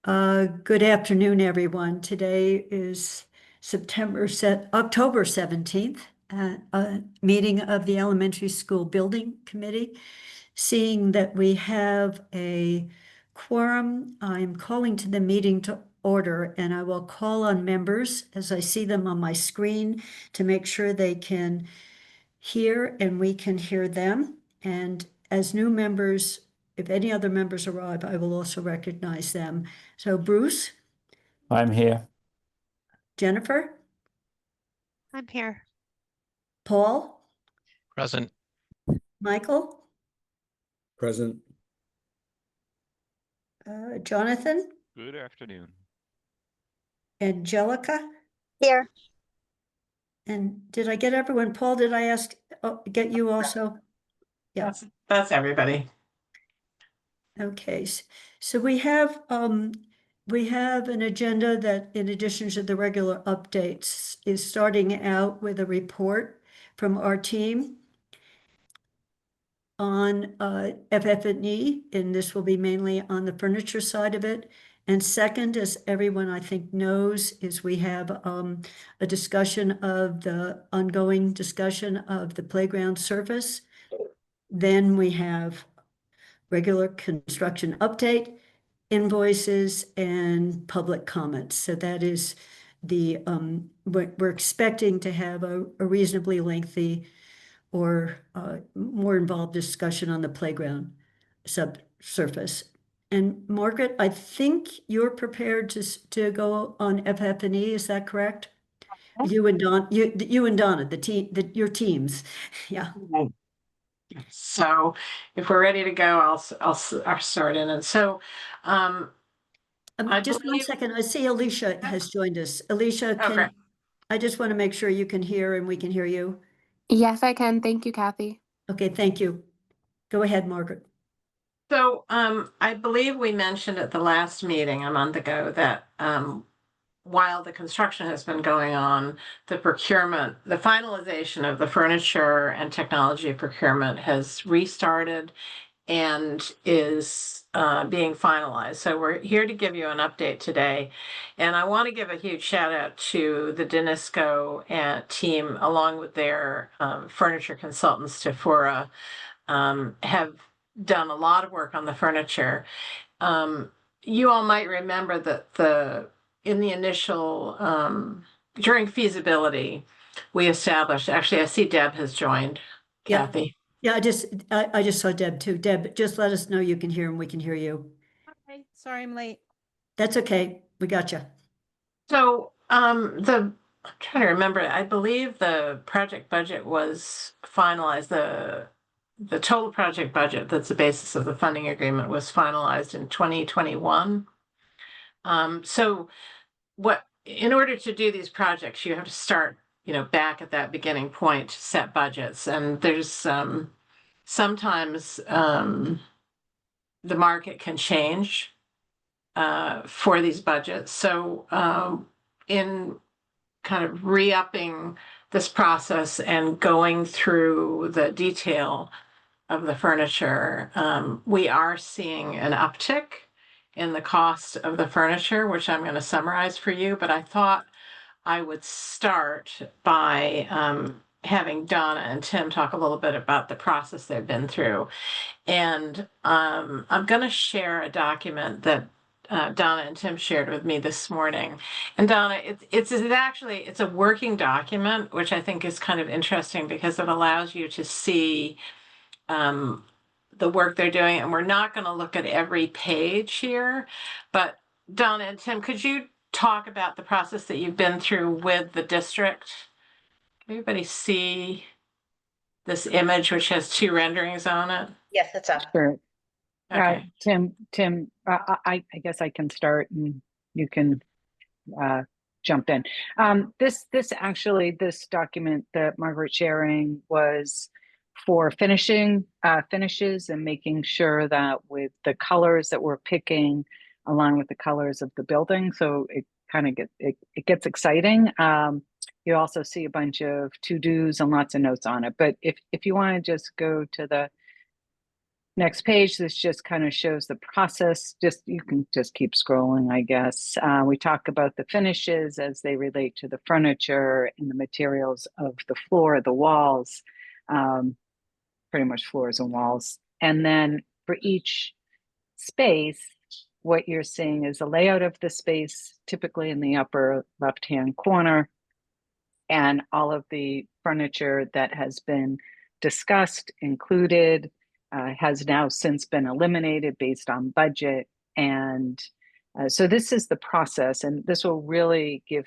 Good afternoon, everyone. Today is October 17th, meeting of the Elementary School Building Committee. Seeing that we have a quorum, I'm calling to the meeting to order, and I will call on members as I see them on my screen to make sure they can hear and we can hear them. And as new members, if any other members arrive, I will also recognize them. So Bruce, I'm here. Jennifer, I'm here. Paul, Present. Michael, Present. Jonathan, Good afternoon. Angelica. Here. And did I get everyone? Paul, did I get you also? Yeah. That's everybody. Okay, so we have an agenda that, in addition to the regular updates, is starting out with a report from our team on FF&E, and this will be mainly on the furniture side of it. And second, as everyone I think knows, is we have a discussion of the ongoing discussion of the playground surface. Then we have regular construction update, invoices, and public comments. So that is we're expecting to have a reasonably lengthy or more involved discussion on the playground subsurface. And Margaret, I think you're prepared to go on FF&E, is that correct? You and Donna, your teams, yeah. So if we're ready to go, I'll start in. And so, just 1 second. I see Alicia has joined us. Alicia, okay. I just want to make sure you can hear and we can hear you. Yes, I can. Thank you, Kathy. Okay, thank you. Go ahead, Margaret. So, I believe we mentioned at the last meeting a month ago that, while the construction has been going on, the finalization of the furniture and technology procurement has restarted and is being finalized. So we're here to give you an update today. And I want to give a huge shout out to the Danisco and team, along with their furniture consultants, Tefura, have done a lot of work on the furniture. You all might remember that in the initial, during feasibility, we established, actually, I see Deb has joined, Yeah. Kathy. Yeah, I just saw Deb too. Deb, just let us know you can hear and we can hear you. Okay, sorry I'm late. That's okay. We got you. So, I'm trying to remember, I believe the project budget was finalized, the total project budget that's the basis of the funding agreement was finalized in 2021. So in order to do these projects, you have to start, back at that beginning point to set budgets. And there's sometimes the market can change for these budgets. So in kind of re-upping this process and going through the detail of the furniture, we are seeing an uptick in the cost of the furniture, which I'm going to summarize for you. But I thought I would start by having Donna and Tim talk a little bit about the process they've been through. And I'm going to share a document that Donna and Tim shared with me this morning. And Donna, it's a working document, which I think is kind of interesting because it allows you to see the work they're doing. And we're not going to look at every page here, but Donna and Tim, could you talk about the process that you've been through with the district? Can everybody see this image, which has two renderings on it? Yes, it's up. Sure. Okay. Tim, I guess I can start and you can jump in. This document that Margaret's sharing was for finishes and making sure that with the colors that we're picking along with the colors of the building. So it kind of gets exciting. You also see a bunch of to-dos and lots of notes on it. But if you want to just go to Next page, this just kind of shows the process. Just you can just keep scrolling, I guess. We talk about the finishes as they relate to the furniture and the materials of the floor, the walls, pretty much floors and walls. And then for each space, what you're seeing is a layout of the space, typically in the upper left-hand corner, and all of the furniture that has been discussed, included, has now since been eliminated based on budget. And so this is the process, and this will really give,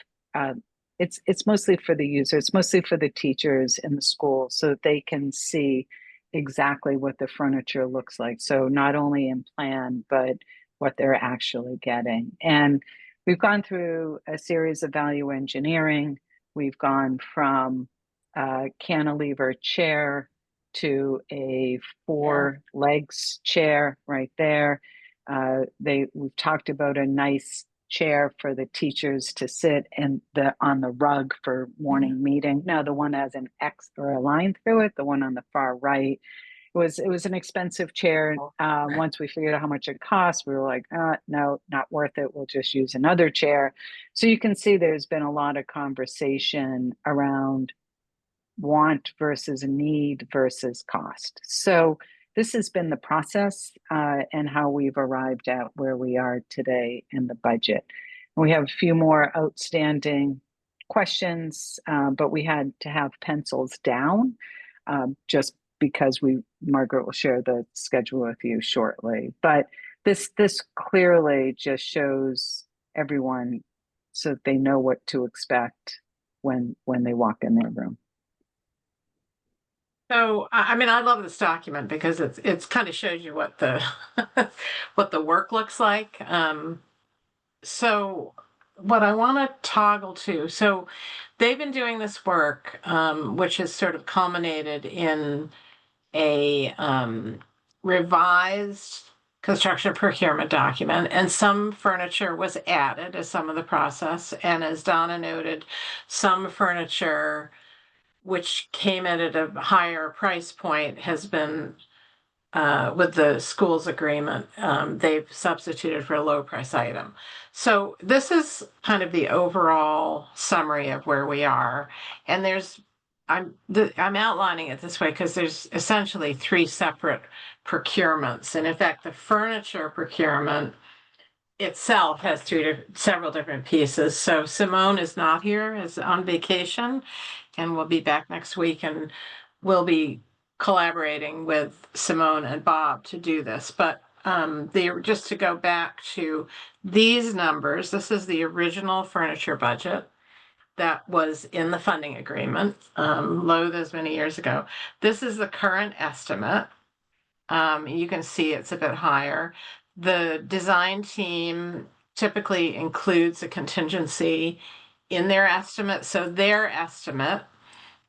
it's mostly for the user, it's mostly for the teachers in the school so that they can see exactly what the furniture looks like. So not only in plan, but what they're actually getting. And we've gone through a series of value engineering. We've gone from a cantilever chair to a 4 legs chair right there. We've talked about a nice chair for the teachers to sit on the rug for morning meeting. Now the one has an X or a line through it, the one on the far right. It was an expensive chair. Once we figured out how much it cost, we were like, no, not worth it. We'll just use another chair. So you can see there's been a lot of conversation around want versus need versus cost. So this has been the process and how we've arrived at where we are today in the budget. We have a few more outstanding questions, but we had to have pencils down just because Margaret will share the schedule with you shortly. But this clearly just shows everyone so that they know what to expect when they walk in their room. So, I mean, I love this document because it's kind of shows you what the what the work looks like. So what I want to toggle to, so they've been doing this work, which has sort of culminated in a revised construction procurement document, and some furniture was added as some of the process. And as Donna noted, some furniture which came in at a higher price point has been with the school's agreement, they've substituted for a low price item. So this is kind of the overall summary of where we are. And I'm outlining it this way because there's essentially 3 separate procurements. And in fact, the furniture procurement itself has several different pieces. So Simone is not here, is on vacation, and will be back next week, and we'll be collaborating with Simone and Bob to do this. But just to go back to these numbers, this is the original furniture budget that was in the funding agreement, low those many years ago. This is the current estimate. You can see it's a bit higher. The design team typically includes a contingency in their estimate. So their estimate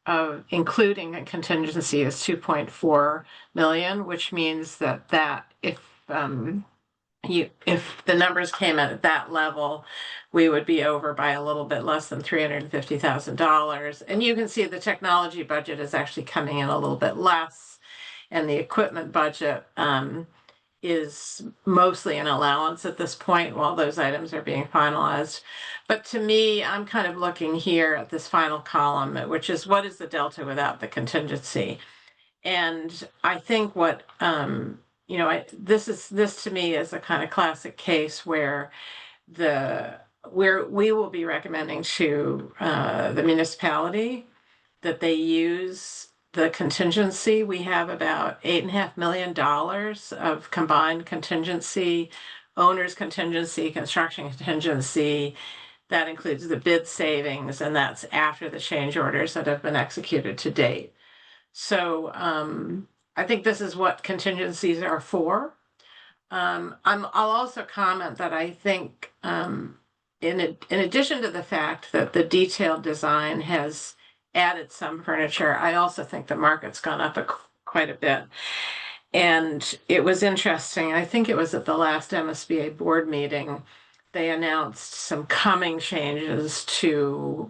of including a contingency is 2.4 million, which means that if the numbers came in at that level, we would be over by a little bit less than $350,000. And you can see the technology budget is actually coming in a little bit less, and the equipment budget is mostly an allowance at this point while those items are being finalized. But to me, I'm kind of looking here at this final column, which is what is the delta without the contingency? And I think what, this to me is a kind of classic case where we will be recommending to the municipality that they use the contingency. We have about $8.5 million of combined contingency, owner's contingency, construction contingency. That includes the bid savings, and that's after the change orders that have been executed to date. So I think this is what contingencies are for. I'll also comment that I think in addition to the fact that the detailed design has added some furniture, I also think the market's gone up quite a bit. And it was interesting. I think it was at the last MSBA board meeting, they announced some coming changes to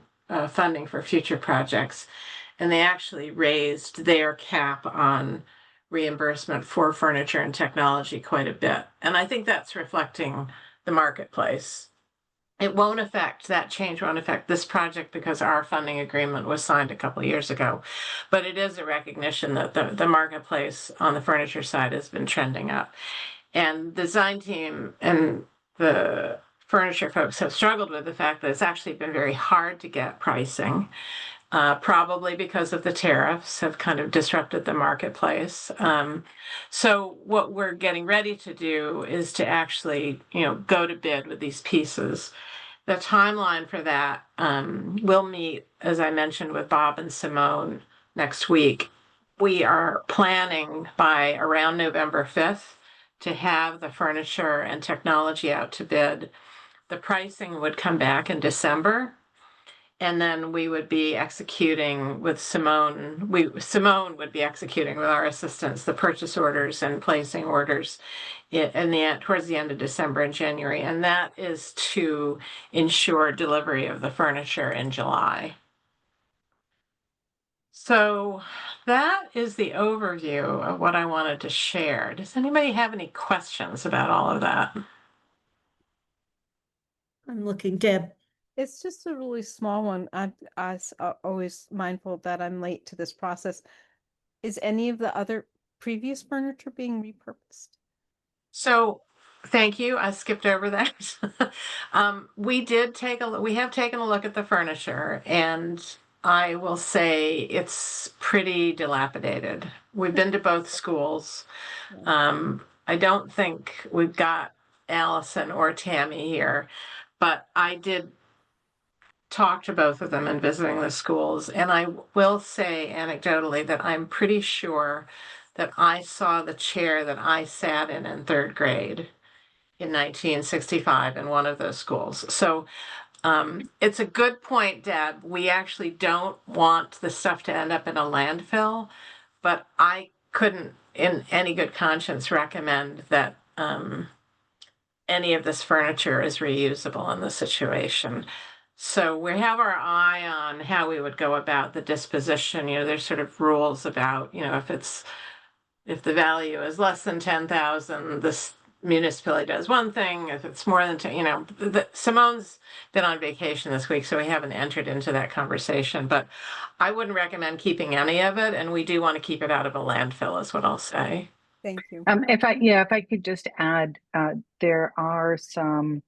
funding for future projects. And they actually raised their cap on reimbursement for furniture and technology quite a bit. And I think that's reflecting the marketplace. It won't affect, that change won't affect this project because our funding agreement was signed a couple of years ago. But it is a recognition that the marketplace on the furniture side has been trending up. And the design team and the furniture folks have struggled with the fact that it's actually been very hard to get pricing, probably because of the tariffs have kind of disrupted the marketplace. So what we're getting ready to do is to actually, go to bid with these pieces. The timeline for that, we'll meet, as I mentioned, with Bob and Simone next week. We are planning by around November 5th to have the furniture and technology out to bid. The pricing would come back in December, and then we would be executing with Simone. Simone would be executing with our assistants the purchase orders and placing orders towards the end of December and January, and that is to ensure delivery of the furniture in July. So that is the overview of what I wanted to share. Does anybody have any questions about all of that? I'm looking, Deb. It's just a really small one. I'm always mindful that I'm late to this process. Is any of the other previous furniture being repurposed? So thank you. I skipped over that. We have taken a look at the furniture, and I will say it's pretty dilapidated. We've been to both schools. I don't think we've got Allison or Tammy here, but I did talk to both of them in visiting the schools. And I will say anecdotally that I'm pretty sure that I saw the chair that I sat in third grade in 1965 in one of those schools. So it's a good point, Deb. We actually don't want the stuff to end up in a landfill, but I couldn't in any good conscience recommend that any of this furniture is reusable in this situation. So we have our eye on how we would go about the disposition. There's sort of rules about, if the value is less than 10,000, this municipality does one thing. If it's more than 10, Simone's been on vacation this week, so we haven't entered into that conversation. But I wouldn't recommend keeping any of it, and we do want to keep it out of a landfill, is what I'll say. Thank you. If I could just add, there are some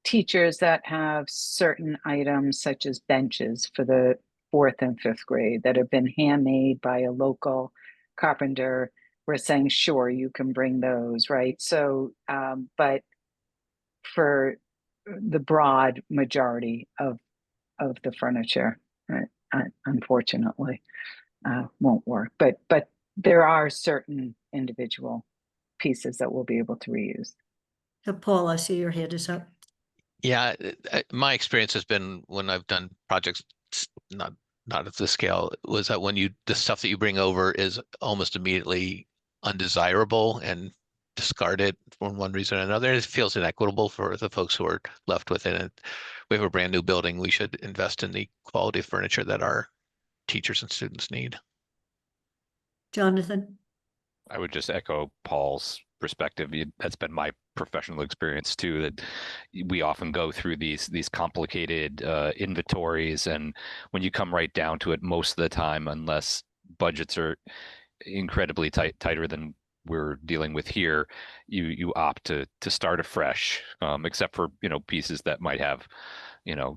teachers that have certain items such as benches for the 4th and 5th grade that have been handmade by a local carpenter. We're saying, sure, you can bring those, right? So, but for the broad majority of the furniture, right, unfortunately, won't work. But there are certain individual pieces that we'll be able to reuse. So Paul, I see your hand is up. Yeah, my experience has been when I've done projects, not at this scale, was that when the stuff that you bring over is almost immediately undesirable and discarded for one reason or another. It feels inequitable for the folks who are left with it. And we have a brand new building. We should invest in the quality of furniture that our teachers and students need. Jonathan? I would just echo Paul's perspective. That's been my professional experience too, that we often go through these complicated inventories, and when you come right down to it, most of the time, unless budgets are incredibly tighter than we're dealing with here, you opt to start afresh, except for pieces that might have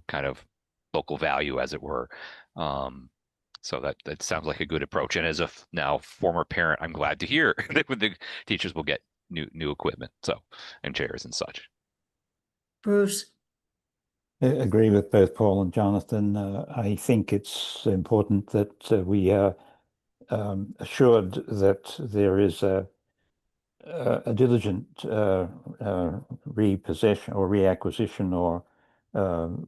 kind of local value, as it were. So that sounds like a good approach. And as a now former parent, I'm glad to hear that the teachers will get new equipment, and chairs and such. Bruce? I agree with both Paul and Jonathan. I think it's important that we are assured that there is a diligent repossession or reacquisition or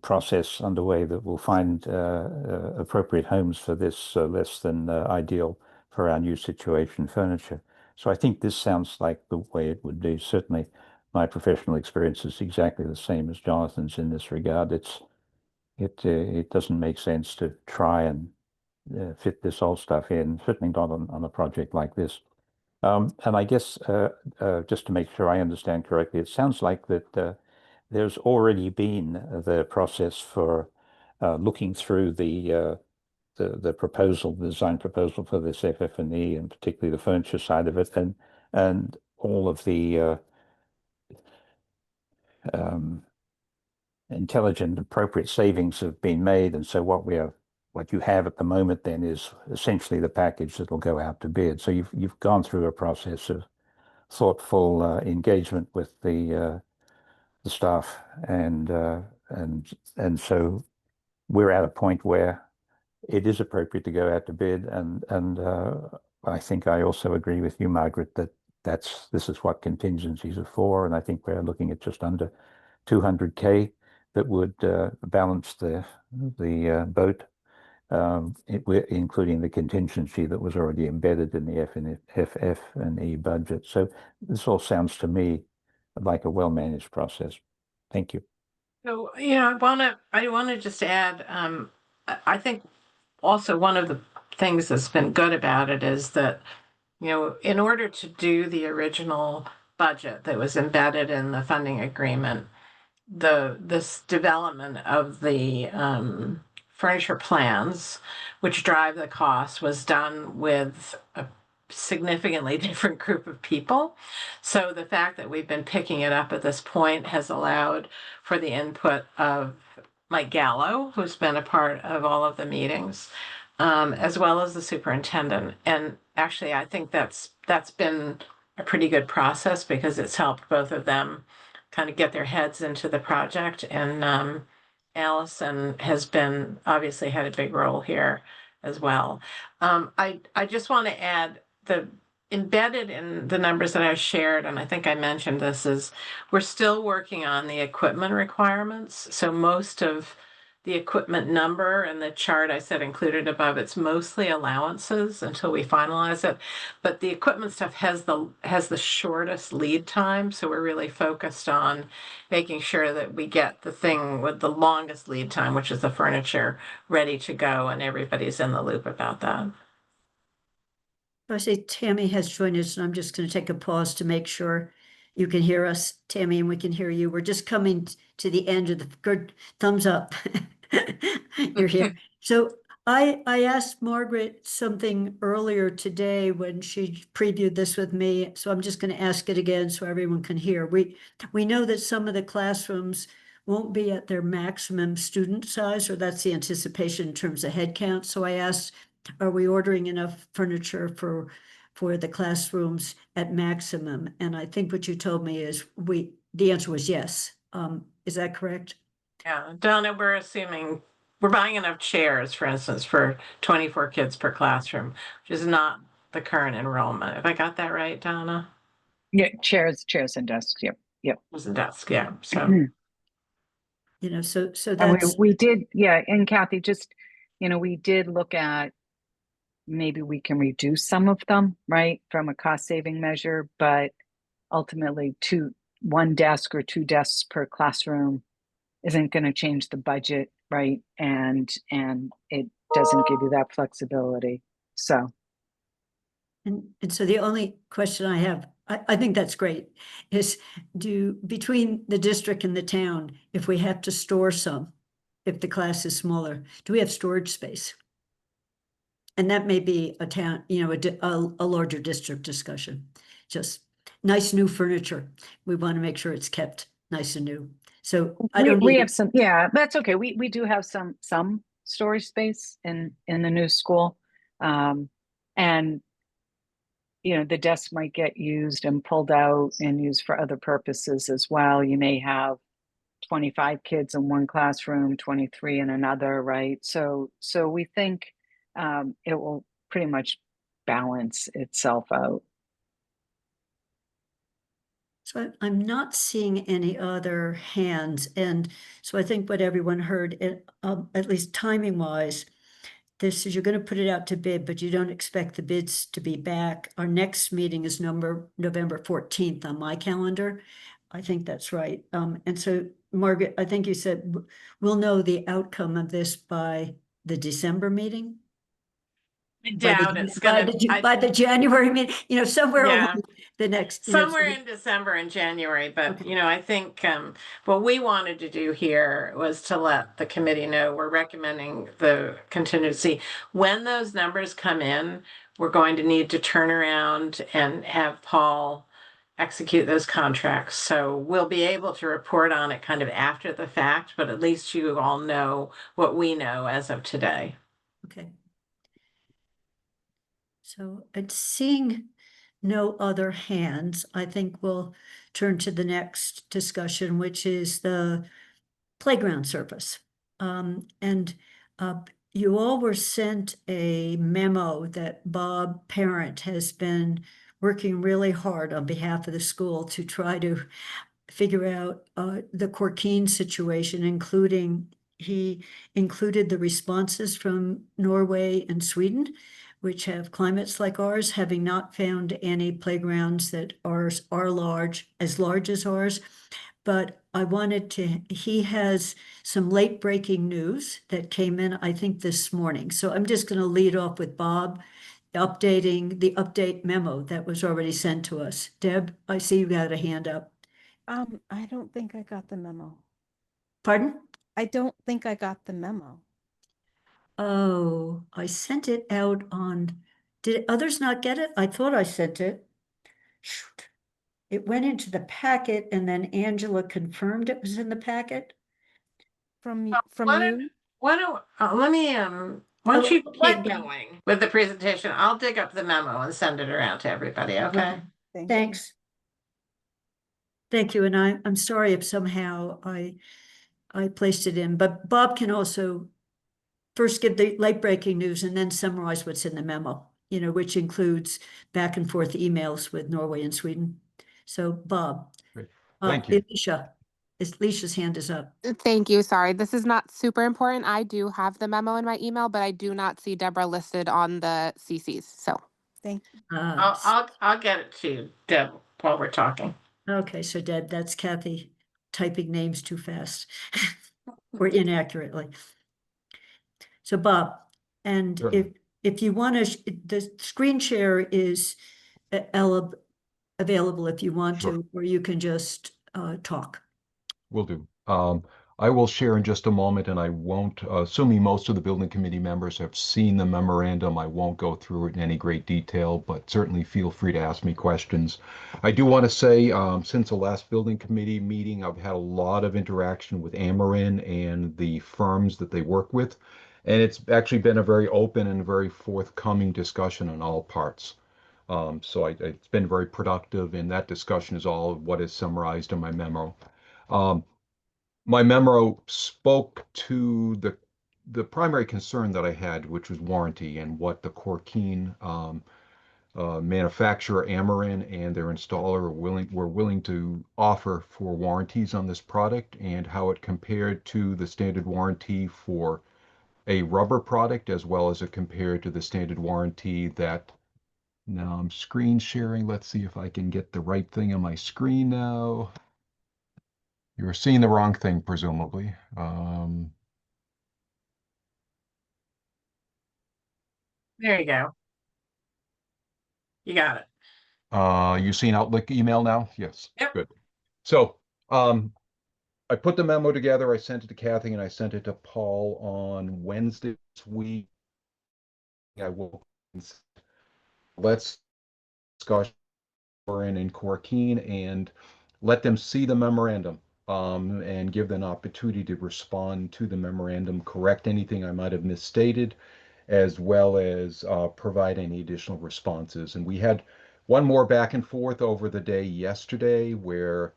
process underway that will find appropriate homes for this less than ideal for our new situation furniture. So I think this sounds like the way it would be. Certainly my professional experience is exactly the same as Jonathan's in this regard. It doesn't make sense to try and fit this old stuff in, certainly not on a project like this. And I guess just to make sure I understand correctly, it sounds like that there's already been the process for looking through the proposal, the design proposal for this FF&E, and particularly the furniture side of it, and all of the intelligent, appropriate savings have been made. And so what you have at the moment then is essentially the package that will go out to bid. So you've gone through a process of thoughtful engagement with the staff, and so we're at a point where it is appropriate to go out to bid, and I think I also agree with you, Margaret, that this is what contingencies are for, and I think we're looking at just under 200K that would balance the boat, including the contingency that was already embedded in the FF&E budget. So this all sounds to me like a well-managed process. Thank you. So, yeah, I wanna just add, I think also one of the things that's been good about it is that, in order to do the original budget that was embedded in the funding agreement, this development of the furniture plans, which drive the cost, was done with a significantly different group of people. So the fact that we've been picking it up at this point has allowed for the input of Mike Gallo, who's been a part of all of the meetings, as well as the superintendent. And actually, I think that's been a pretty good process because it's helped both of them kind of get their heads into the project. And Allison has been obviously had a big role here as well. I just want to add the embedded in the numbers that I shared, and I think I mentioned this, is we're still working on the equipment requirements. So most of the equipment number and the chart I said included above, it's mostly allowances until we finalize it. But the equipment stuff has the shortest lead time. So we're really focused on making sure that we get the thing with the longest lead time, which is the furniture, ready to go, and everybody's in the loop about that. I say Tammy has joined us, and I'm just going to take a pause to make sure you can hear us, Tammy, and we can hear you. We're just coming to the end of the good thumbs up. You're here. So I asked Margaret something earlier today when she previewed this with me, so I'm just going to ask it again so everyone can hear. We know that some of the classrooms won't be at their maximum student size, or that's the anticipation in terms of head count. So I asked, are we ordering enough furniture for the classrooms at maximum? And I think what you told me is the answer was yes. Is that correct? Yeah, Donna, we're assuming we're buying enough chairs, for instance, for 24 kids per classroom, which is not the current enrollment. Have I got that right, Donna? Yeah, chairs and desks. Yep. Chairs and desks, yeah. So so And that's we did, yeah. And Kathy, just, we did look at maybe we can reduce some of them, right, from a cost saving measure, but ultimately one desk or 2 desks per classroom isn't going to change the budget, right? And it doesn't give you that flexibility. So. and so the only question I have, I think that's great, is between the district and the town, if we have to store some, if the class is smaller, do we have storage space? And that may be a town, a larger district discussion. Just nice new furniture. We want to make sure it's kept nice and new. So we have some, yeah, that's okay. We do have some storage space in the new school. And the desk might get used and pulled out and used for other purposes as well. You may have 25 kids in one classroom, 23 in another, right? So we think it will pretty much balance itself out. So I'm not seeing any other hands. And so I think what everyone heard, at least timing wise, this is you're going to put it out to bid, but you don't expect the bids to be back. Our next meeting is November 14th on my calendar. I think that's right. And so Margaret, I think you said we'll know the outcome of this by the December meeting. I doubt it's gonna, by the January meeting, somewhere Yeah. along the next. somewhere in December and January, but Okay. I think what we wanted to do here was to let the committee know we're recommending the contingency. When those numbers come in, we're going to need to turn around and have Paul execute those contracts. So we'll be able to report on it kind of after the fact, but at least you all know what we know as of today. Okay. So it's seeing no other hands, I think we'll turn to the next discussion, which is the playground surface. And you all were sent a memo that Bob Parent has been working really hard on behalf of the school to try to figure out the Corkine situation, including he included the responses from Norway and Sweden, which have climates like ours, having not found any playgrounds that are as large as ours. But he has some late breaking news that came in, I think, this morning. So I'm just going to lead off with Bob updating the update memo that was already sent to us. Deb, I see you got a hand up. I don't think I got the memo. Pardon? I don't think I got the memo. Oh, I sent it out did others not get it? I thought I sent it. Shoot. It went into the packet and then Angela confirmed it was in the packet. From Why you? don't, let me, why don't you keep going with the presentation? I'll dig up the memo and send it around to everybody, okay? Thank you. Thanks. Thank you, and I'm sorry if somehow I placed it in, but Bob can also first give the late breaking news and then summarize what's in the memo, which includes back and forth emails with Norway and Sweden. So Bob. Great. Thank you. Alicia's hand is up. Thank you. Sorry, this is not super important. I do have the memo in my email, but I do not see Deborah listed on the CCs. So Thank you. I'll get it to you, Deb, while we're talking. Okay, so Deb, that's Kathy typing names too fast or inaccurately. So Bob, and Certainly. if you want to, the screen share is available if you want Sure. to, or you can just talk. Will do. I will share in just a moment, and I won't, assuming most of the building committee members have seen the memorandum, I won't go through it in any great detail, but certainly feel free to ask me questions. I do want to say, since the last building committee meeting, I've had a lot of interaction with Ameren and the firms that they work with, and it's actually been a very open and very forthcoming discussion on all parts. So it's been very productive, and that discussion is all of what is summarized in my memo. My memo spoke to the primary concern that I had, which was warranty and what the Corkine manufacturer Ameren and their installer were willing to offer for warranties on this product, and how it compared to the standard warranty for a rubber product, as well as it compared to the standard warranty that. Now I'm screen sharing. Let's see if I can get the right thing on my screen now. You're seeing the wrong thing, presumably. There you go. You got it. You seen Outlook email now? Yes. Yep. Good. So, I put the memo together. I sent it to Kathy and I sent it to Paul on Wednesday this week. I will let's discuss in Corkine and let them see the memorandum. And give them an opportunity to respond to the memorandum, correct anything I might have misstated, as well as provide any additional responses. And we had one more back and forth over the day yesterday where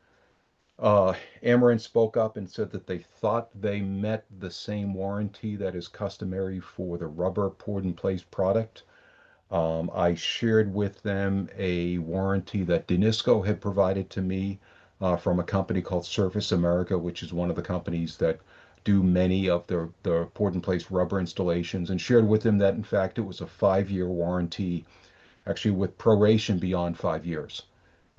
Ameren spoke up and said that they thought they met the same warranty that is customary for the rubber poured in place product. I shared with them a warranty that Danisco had provided to me from a company called Surface America, which is one of the companies that do many of the poured in place rubber installations, and shared with them that in fact it was a 5-year warranty, actually with proration beyond 5 years.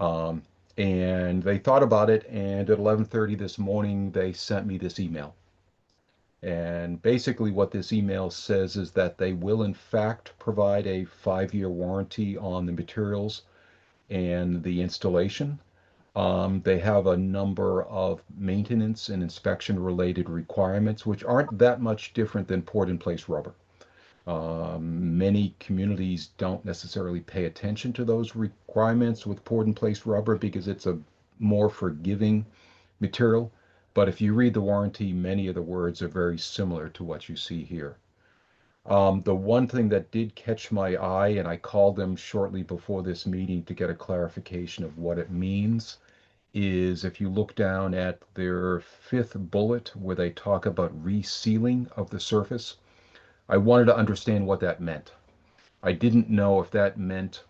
And they thought about it, and at 11:30 this morning they sent me this email. And basically what this email says is that they will in fact provide a 5-year warranty on the materials and the installation. They have a number of maintenance and inspection related requirements, which aren't that much different than poured in place rubber. Many communities don't necessarily pay attention to those requirements with poured in place rubber because it's a more forgiving material. But if you read the warranty, many of the words are very similar to what you see here. The one thing that did catch my eye, and I called them shortly before this meeting to get a clarification of what it means, is if you look down at their 5th bullet where they talk about resealing of the surface. I wanted to understand what that meant. I didn't know if that meant,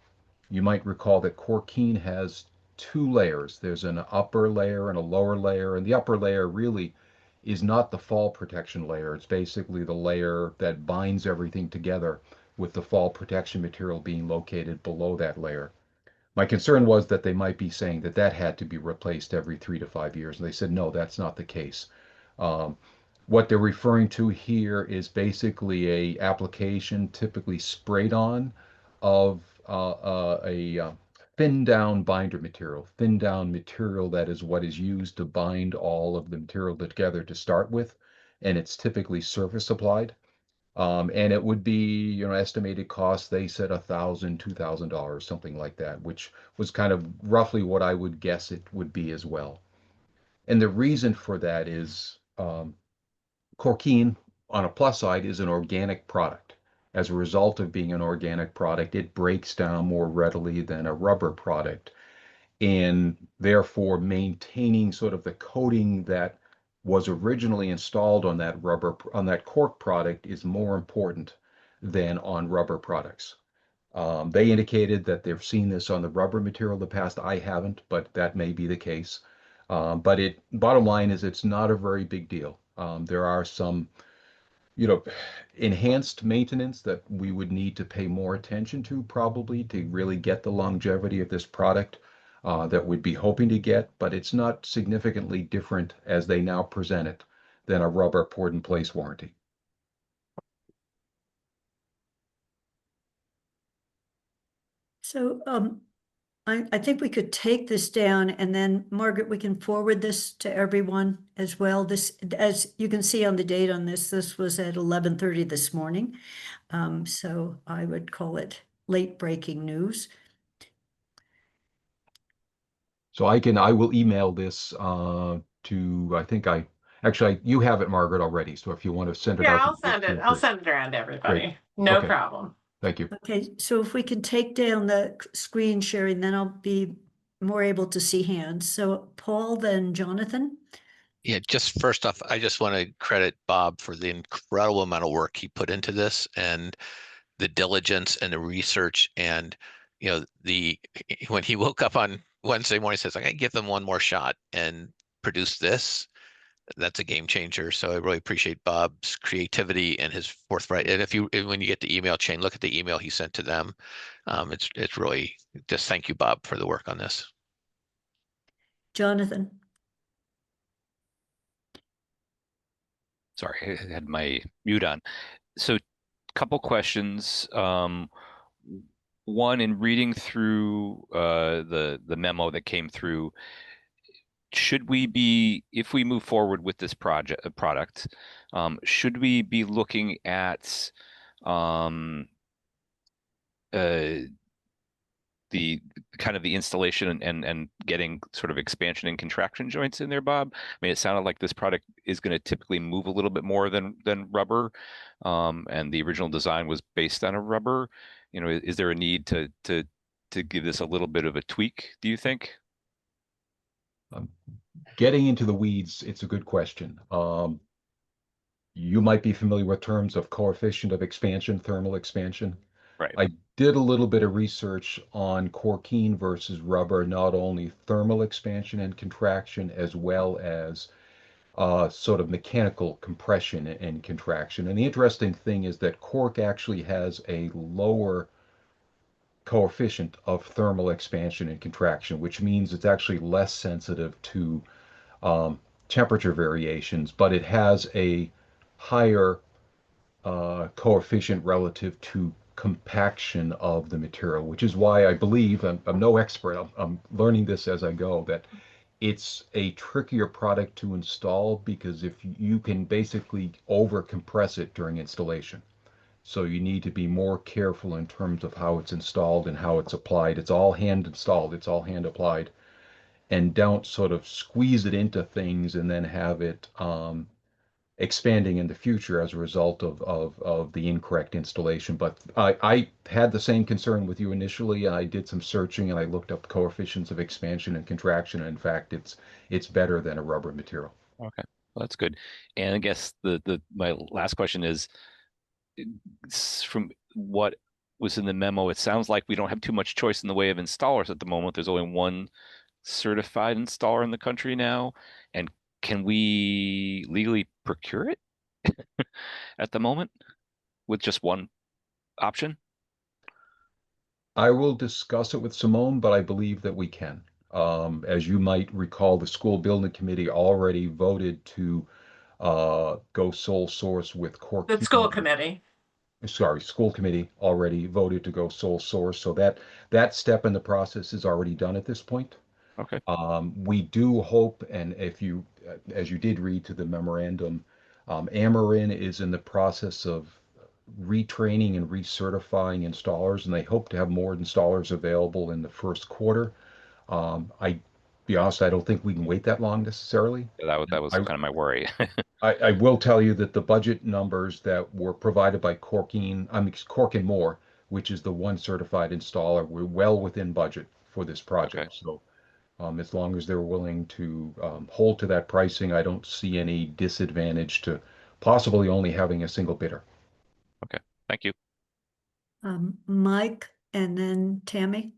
you might recall that Corkine has 2 layers. There's an upper layer and a lower layer, and the upper layer really is not the fall protection layer. It's basically the layer that binds everything together with the fall protection material being located below that layer. My concern was that they might be saying that that had to be replaced every 3 to 5 years, and they said, no, that's not the case. What they're referring to here is basically a application typically sprayed on of a thin down binder material. Thin down material that is what is used to bind all of the material together to start with, and it's typically surface applied. And it would be, estimated cost, they said $1,000, $2,000, something like that, which was kind of roughly what I would guess it would be as well. And the reason for that is Corkine, on a plus side, is an organic product. As a result of being an organic product, it breaks down more readily than a rubber product. And therefore, maintaining sort of the coating that was originally installed on that cork product is more important than on rubber products. They indicated that they've seen this on the rubber material in the past. I haven't, but that may be the case. But bottom line is it's not a very big deal. There are some, enhanced maintenance that we would need to pay more attention to probably to really get the longevity of this product that we'd be hoping to get, but it's not significantly different as they now present it than a rubber poured in place warranty. So I think we could take this down and then Margaret, we can forward this to everyone as well. This, as you can see on the date on this was at 11:30 this morning. So I would call it late breaking news. So I will email this to, actually, you have it, Margaret, already. So if you want to send it Yeah, out. I'll send it. I'll send it around to everybody. No Okay. problem. Thank you. Okay, so if we can take down the screen sharing, then I'll be more able to see hands. So Paul, then Jonathan. Yeah, just first off, I just want to credit Bob for the incredible amount of work he put into this and the diligence and the research. And, when he woke up on Wednesday morning, he says, I give them one more shot and produce this. That's a game changer. So I really appreciate Bob's creativity and his forthright. And when you get the email chain, look at the email he sent to them. It's really just thank you, Bob, for the work on this. Jonathan. Sorry, I had my mute on. So, couple questions. One, in reading through the memo that came through, should we be, if we move forward with this product, should we be looking at the kind of the installation and getting sort of expansion and contraction joints in there, Bob? I mean, it sounded like this product is going to typically move a little bit more than rubber, and the original design was based on a rubber. Is there a need to give this a little bit of a tweak, do you think? Getting into the weeds, it's a good question. You might be familiar with terms of coefficient of expansion, thermal expansion. Right. I did a little bit of research on Corkine versus rubber, not only thermal expansion and contraction, as well as sort of mechanical compression and contraction. And the interesting thing is that cork actually has a lower coefficient of thermal expansion and contraction, which means it's actually less sensitive to temperature variations, but it has a higher coefficient relative to compaction of the material, which is why I believe, I'm no expert, I'm learning this as I go, that it's a trickier product to install because if you can basically over compress it during installation. So you need to be more careful in terms of how it's installed and how it's applied. It's all hand installed, it's all hand applied. And don't sort of squeeze it into things and then have it expanding in the future as a result of the incorrect installation. But I had the same concern with you initially. I did some searching and I looked up coefficients of expansion and contraction. And in fact, it's better than a rubber material. Okay, well, that's good. And I guess my last question is, from what was in the memo, it sounds like we don't have too much choice in the way of installers at the moment. There's only one certified installer in the country now. And can we legally procure it at the moment with just one option? I will discuss it with Simone, but I believe that we can. As you might recall, the school building committee already voted to go sole source with Cork. The school committee. Sorry, school committee already voted to go sole source. So that step in the process is already done at this point. Okay. We do hope, and if you, as you did read to the memorandum, Amarin is in the process of retraining and recertifying installers, and they hope to have more installers available in the first quarter. Be honest, I don't think we can wait that long necessarily. That was kind of my worry. I will tell you that the budget numbers that were provided by Cork and Moore, which is the one certified installer, were well within budget for this project. Okay. So as long as they're willing to hold to that pricing, I don't see any disadvantage to possibly only having a single bidder. Okay, thank you. Mike and then Tammy.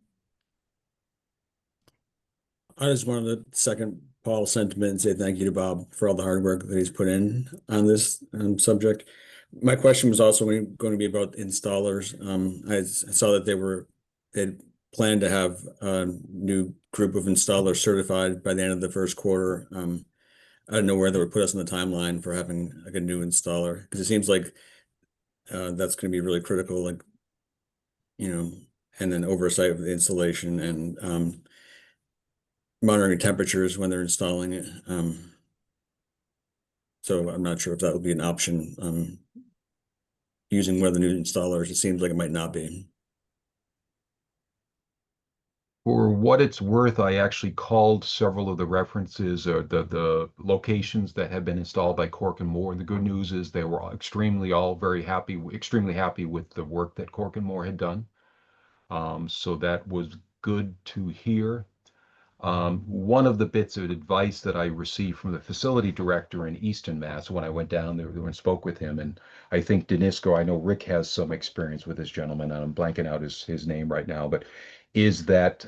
I just wanted to second Paul's sentiment and say thank you to Bob for all the hard work that he's put in on this subject. My question was also going to be about installers. I saw that they planned to have a new group of installers certified by the end of the first quarter. I don't know where that would put us in the timeline for having like a new installer, because it seems like that's going to be really critical, like, and then oversight of the installation and monitoring temperatures when they're installing it. So I'm not sure if that will be an option using one of the new installers. It seems like it might not be. For what it's worth, I actually called several of the references or the locations that have been installed by Cork and Moore. The good news is they were extremely happy with the work that Cork and Moore had done. So that was good to hear. One of the bits of advice that I received from the facility director in Easton, Mass, when I went down there and spoke with him, and I think Danisco, I know Rick has some experience with this gentleman, and I'm blanking out his name right now, but is that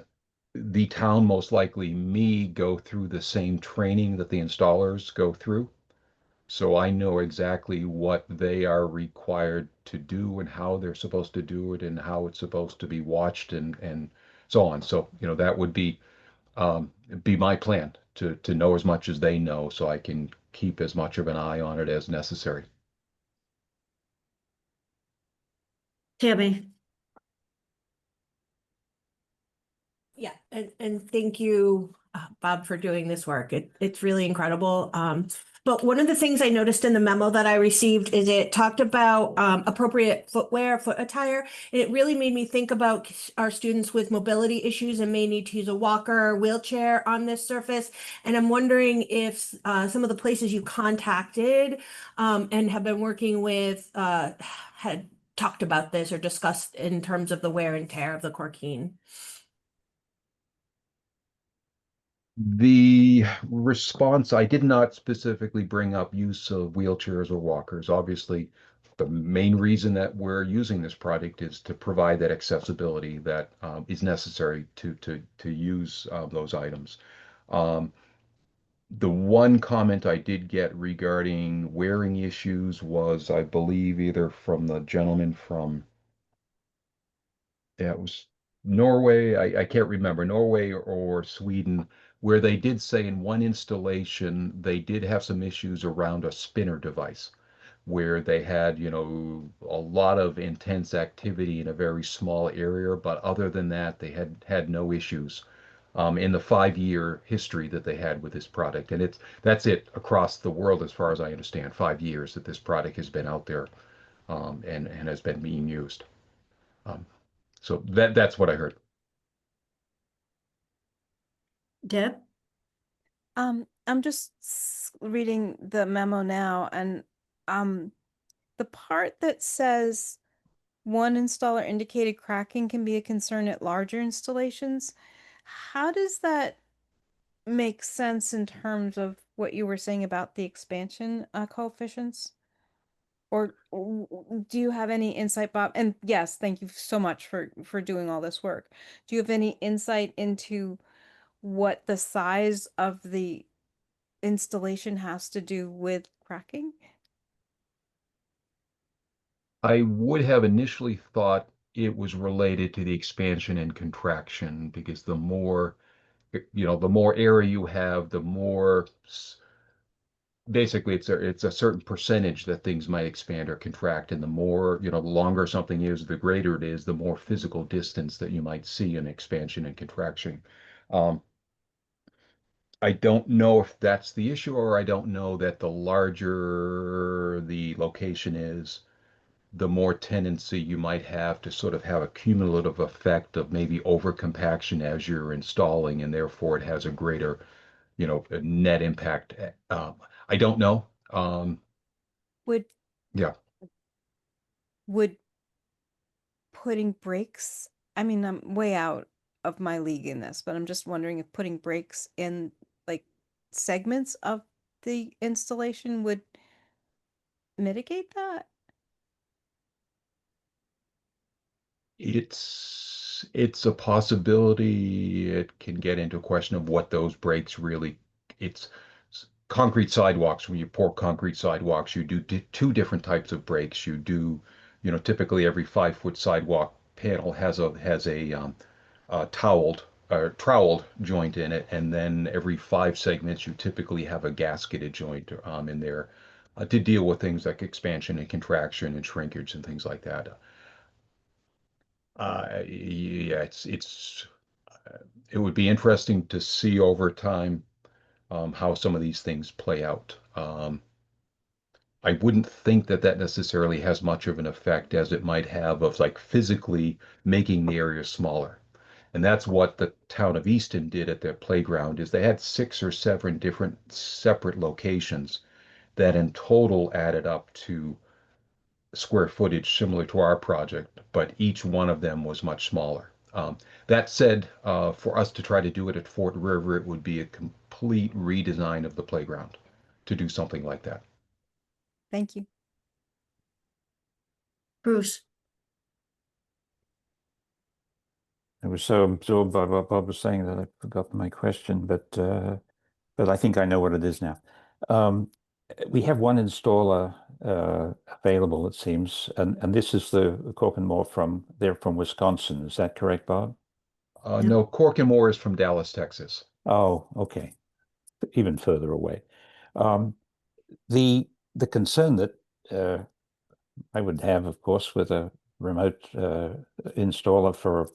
the town most likely go through the same training that the installers go through. So I know exactly what they are required to do and how they're supposed to do it and how it's supposed to be watched and so on. So, that would be my plan to know as much as they know so I can keep as much of an eye on it as necessary. Tammy. Yeah, and thank you, Bob, for doing this work. It's really incredible. But one of the things I noticed in the memo that I received is it talked about appropriate footwear, foot attire. And it really made me think about our students with mobility issues and may need to use a walker or wheelchair on this surface. And I'm wondering if some of the places you contacted and have been working with had talked about this or discussed in terms of the wear and tear of the Corkine. The response, I did not specifically bring up use of wheelchairs or walkers. Obviously, the main reason that we're using this product is to provide that accessibility that is necessary to use those items. The one comment I did get regarding wearing issues was, I believe, either from the gentleman from, it was Norway, I can't remember, Norway or Sweden, where they did say in one installation they did have some issues around a spinner device. where they had, you know, a lot of intense activity in a very small area, but other than that, they had no issues in the 5-year history that they had with this product. And that's it across the world, as far as I understand, 5 years that this product has been out there and has been being used. So that's what I heard. Deb? I'm just reading the memo now, and the part that says one installer indicated cracking can be a concern at larger installations. How does that make sense in terms of what you were saying about the expansion coefficients? Or do you have any insight, Bob? And yes, thank you so much for doing all this work. Do you have any insight into what the size of the installation has to do with cracking? I would have initially thought it was related to the expansion and contraction, because the more, you know, the more area you have, the more basically it's a certain percentage that things might expand or contract, and the more, you know, the longer something is, the greater it is, the more physical distance that you might see in expansion and contraction. I don't know if that's the issue, or I don't know that the larger the location is, the more tendency you might have to sort of have a cumulative effect of maybe over compaction as you're installing, and therefore it has a greater, you know, net impact. I don't know. Would Yeah. would putting brakes, I mean, I'm way out of my league in this, but I'm just wondering if putting brakes in like segments of the installation would mitigate that? It's a possibility. It can get into a question of what those breaks really, it's concrete sidewalks. When you pour concrete sidewalks, you do two different types of breaks. You do, you know, typically every 5-foot sidewalk panel has a troweled joint in it, and then every 5 segments you typically have a gasketed joint in there to deal with things like expansion and contraction and shrinkage and things like that. Yeah, it would be interesting to see over time how some of these things play out. I wouldn't think that that necessarily has much of an effect as it might have of like physically making the area smaller. And that's what the town of Easton did at their playground, is they had 6 or 7 different separate locations that in total added up to square footage similar to our project, but each one of them was much smaller. That said, for us to try to do it at Fort River, it would be a complete redesign of the playground to do something like that. Thank you. Bruce? I was so absorbed by what Bob was saying that I forgot my question, but I think I know what it is now. We have one installer available, it seems, and this is the Cork and Moore from Wisconsin. Is that correct, Bob? No, Cork and Moore is from Dallas, Texas. Oh, okay, even further away. The concern that I would have, of course, with a remote installer for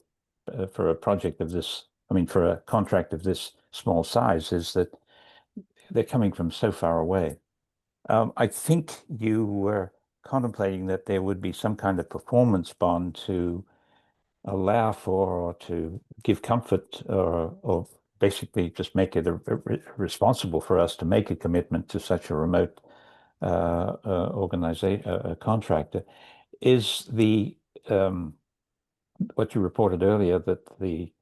a project of this, I mean, for a contract of this small size, is that they're coming from so far away. I think you were contemplating that there would be some kind of performance bond to allow for, or to give comfort, or basically just make it responsible for us to make a commitment to such a remote organization, contractor. Is the what you reported earlier, that the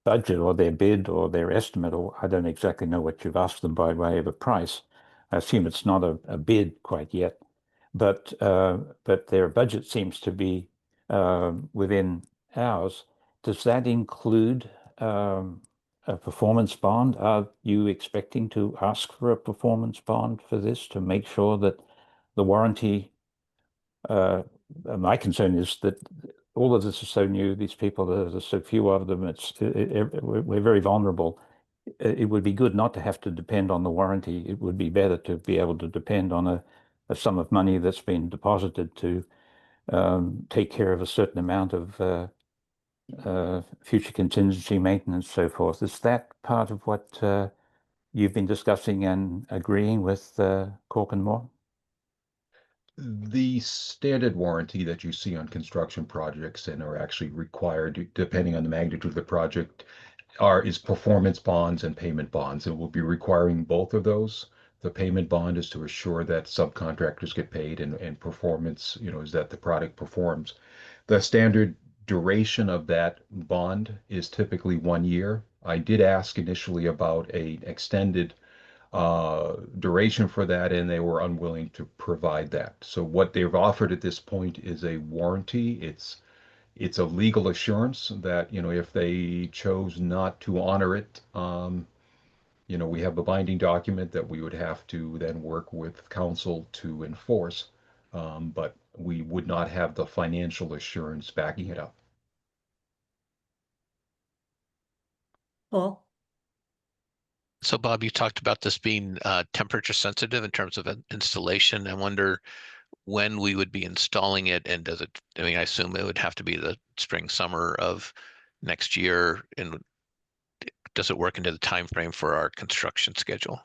budget or their bid or their estimate, or I don't exactly know what you've asked them by way of a price. I assume it's not a bid quite yet, but their budget seems to be within ours. Does that include a performance bond? Are you expecting to ask for a performance bond for this to make sure that the warranty? My concern is that all of this is so new. These people, there's so few of them. We're very vulnerable. It would be good not to have to depend on the warranty. It would be better to be able to depend on a sum of money that's been deposited to take care of a certain amount of future contingency maintenance, so forth. Is that part of what you've been discussing and agreeing with Cork and Moore? The standard warranty that you see on construction projects and are actually required, depending on the magnitude of the project, is performance bonds and payment bonds, and we'll be requiring both of those. The payment bond is to assure that subcontractors get paid, and performance, is that the product performs. The standard duration of that bond is typically 1 year. I did ask initially about an extended duration for that, and they were unwilling to provide that. So what they've offered at this point is a warranty. It's a legal assurance that, if they chose not to honor it, we have a binding document that we would have to then work with counsel to enforce, but we would not have the financial assurance backing it up. Paul? So Bob, you talked about this being temperature sensitive in terms of installation. I wonder when we would be installing it, and I assume it would have to be the spring, summer of next year. And does it work into the time frame for our construction schedule?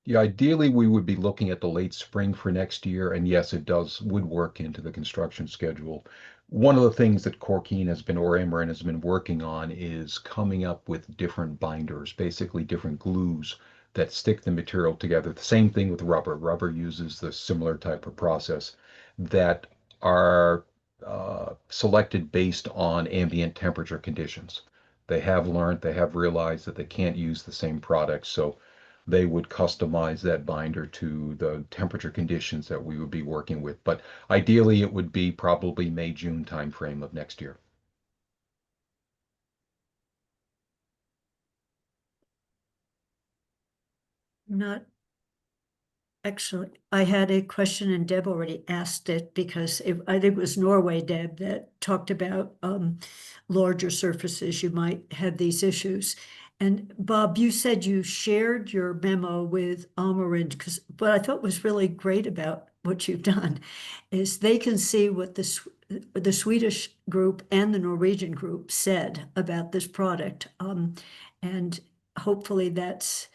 Yeah, ideally we would be looking at the late spring for next year, and yes, would work into the construction schedule. One of the things that Corkine or Ameren has been working on is coming up with different binders, basically different glues that stick the material together. The same thing with rubber. Rubber uses the similar type of process that are selected based on ambient temperature conditions. They have realized that they can't use the same product, so they would customize that binder to the temperature conditions that we would be working with. But ideally, it would be probably May, June timeframe of next year. Not Actually, I had a question and Deb already asked it because I think it was Norway, Deb, that talked about larger surfaces, you might have these issues. And Bob, you said you shared your memo with Almerind, because what I thought was really great about what you've done is they can see what the Swedish group and the Norwegian group said about this product. And hopefully that's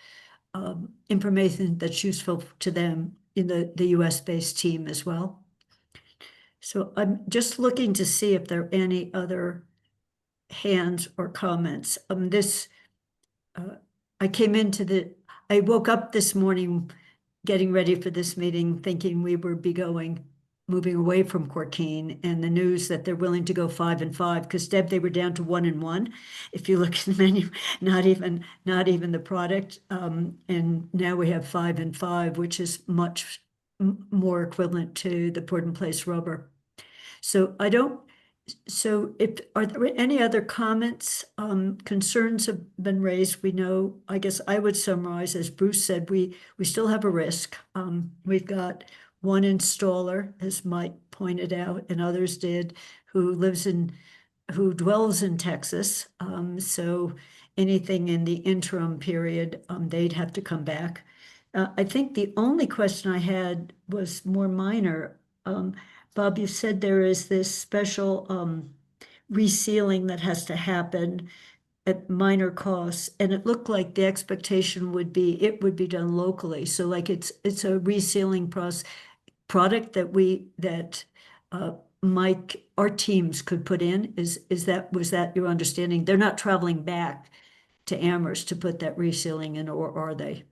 information that's useful to them in the US-based team as well. So I'm just looking to see if there are any other hands or comments. I woke up this morning getting ready for this meeting, thinking we would be moving away from Corkine, and the news that they're willing to go 5 and 5, because Deb, they were down to 1 and 1. If you look at the menu, not even the product. And now we have 5 and 5, which is much more equivalent to the port in place rubber. So are there any other comments? Concerns have been raised. We know, I guess I would summarize, as Bruce said, we still have a risk. We've got one installer, as Mike pointed out, and others did, who dwells in Texas. So anything in the interim period, they'd have to come back. I think the only question I had was more minor. Bob, you said there is this special resealing that has to happen at minor costs, and it looked like the expectation would be it would be done locally. So like it's a resealing product that Mike, our teams could put in. Was that your understanding? They're not traveling back to Amherst to put that resealing in, or are they?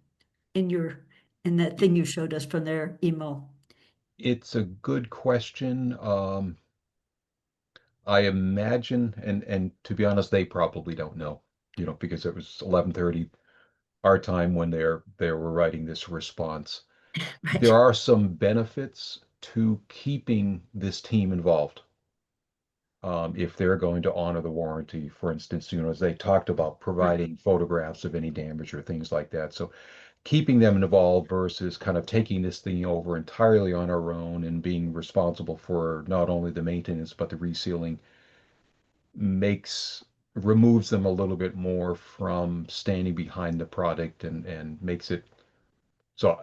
In that thing you showed us from their email. It's a good question. I imagine, and to be honest, they probably don't know, because it was 11:30 our time when they were writing this response. Right. There are some benefits to keeping this team involved. If they're going to honor the warranty, for instance, as they talked about providing photographs of any damage or things like that. So keeping them involved versus kind of taking this thing over entirely on our own and being responsible for not only the maintenance, but the resealing removes them a little bit more from standing behind the product and makes it so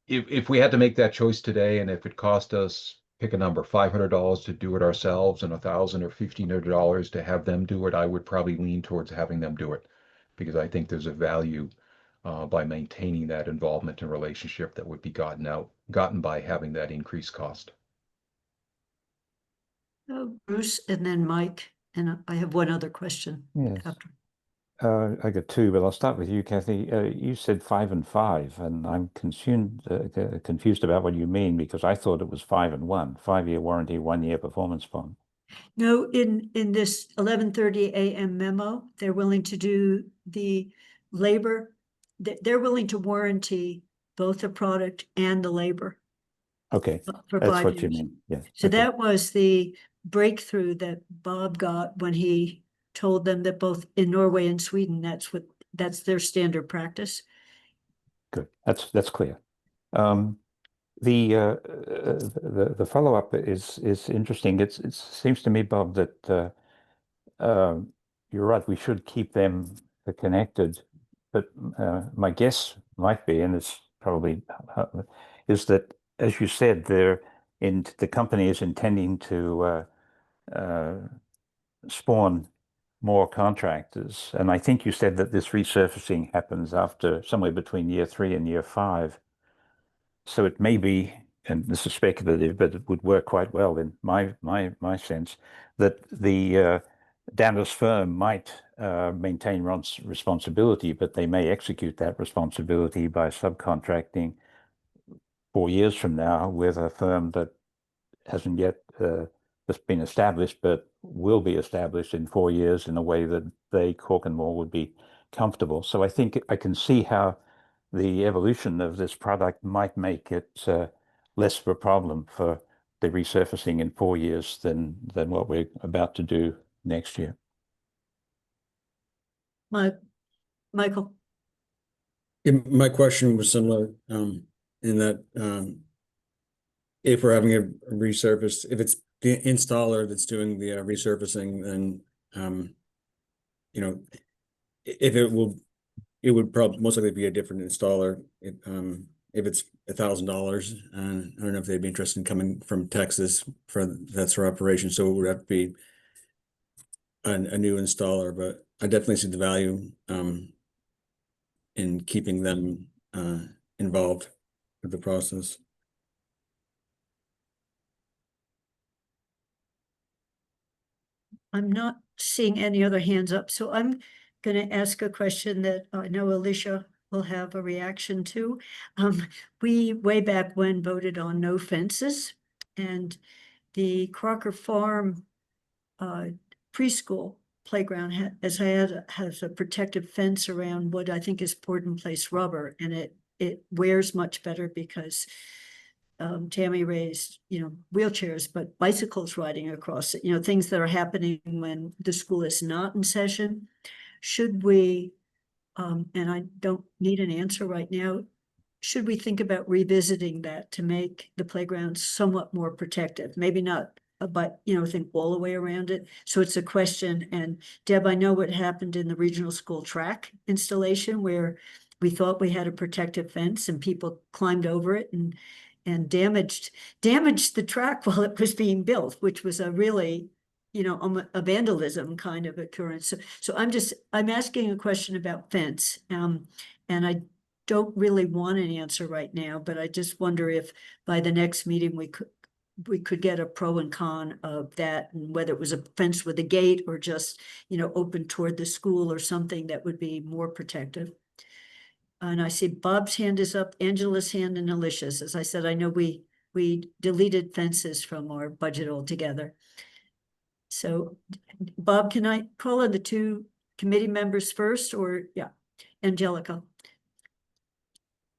if we had to make that choice today, and if it cost us, pick a number, $500 to do it ourselves and $1,000 or $1,500 to have them do it, I would probably lean towards having them do it, because I think there's a value by maintaining that involvement and relationship that would be gotten by having that increased cost. Bruce, and then Mike, and I have one other question Yes. after. I got two, but I'll start with you, Kathy. You said 5 and 5, and I'm confused about what you mean, because I thought it was 5 and 1, 5-year warranty, 1-year performance bond. No, in this 11:30 a.m. memo, they're willing to do the labor. They're willing to warranty both the product and the labor Okay, for that's 5 what you years. mean. Yes. So okay. that was the breakthrough that Bob got when he told them that both in Norway and Sweden, that's their standard practice. Good. That's clear. The follow-up is interesting. It seems to me, Bob, that you're right. We should keep them connected, but my guess might be, and it's probably is that, as you said, the company is intending to spawn more contractors, and I think you said that this resurfacing happens after somewhere between year 3 and year 5. So it may be, and this is speculative, but it would work quite well in my sense, that the Danvers firm might maintain responsibility, but they may execute that responsibility by subcontracting 4 years from now with a firm that hasn't yet just been established, but will be established in 4 years in a way that they, Cork and Moore, would be comfortable. So I think I can see how the evolution of this product might make it less of a problem for the resurfacing in 4 years than what we're about to do next year. Michael. Yeah, my question was similar in that if we're having a resurface, if it's the installer that's doing the resurfacing, then if it would probably most likely be a different installer. If it's $1,000, and I don't know if they'd be interested in coming from Texas for that sort of operation, so it would have to be a new installer. But I definitely see the value in keeping them involved with the process. I'm not seeing any other hands up, so I'm going to ask a question that I know Alicia will have a reaction to. We way back when voted on no fences, and the Crocker Farm preschool playground has a protective fence around what I think is poured in place rubber, and it wears much better because Tammy raised, wheelchairs, but bicycles riding across it, things that are happening when the school is not in session. Should we, and I don't need an answer right now, should we think about revisiting that to make the playground somewhat more protective? Maybe not, but, think all the way around it. So it's a question. And Deb, I know what happened in the regional school track installation where we thought we had a protective fence and people climbed over it and damaged the track while it was being built, which was a really, a vandalism kind of occurrence. So I'm asking a question about fence. And I don't really want an answer right now, but I just wonder if by the next meeting we could get a pro and con of that, and whether it was a fence with a gate or just, open toward the school or something that would be more protective. And I see Bob's hand is up, Angela's hand, and Alicia's. As I said, I know we deleted fences from our budget altogether. So Bob, can I call on the two committee members first, or yeah, Angelica?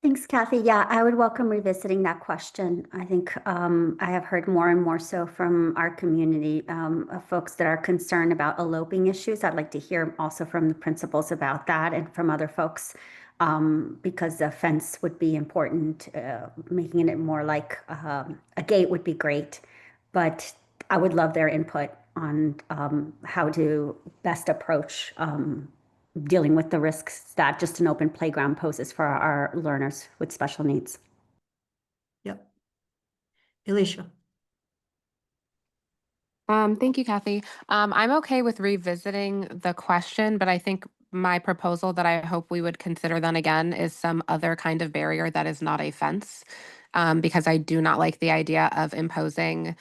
Thanks, Kathy. Yeah, I would welcome revisiting that question. I think I have heard more and more so from our community of folks that are concerned about eloping issues. I'd like to hear also from the principals about that and from other folks, because the fence would be important. Making it more like a gate would be great, but I would love their input on how to best approach dealing with the risks that just an open playground poses for our learners with special needs. Alicia? Thank you, Kathy. I'm okay with revisiting the question, but I think my proposal that I hope we would consider then again is some other kind of barrier that is not a fence. Because I do not like the idea of imposing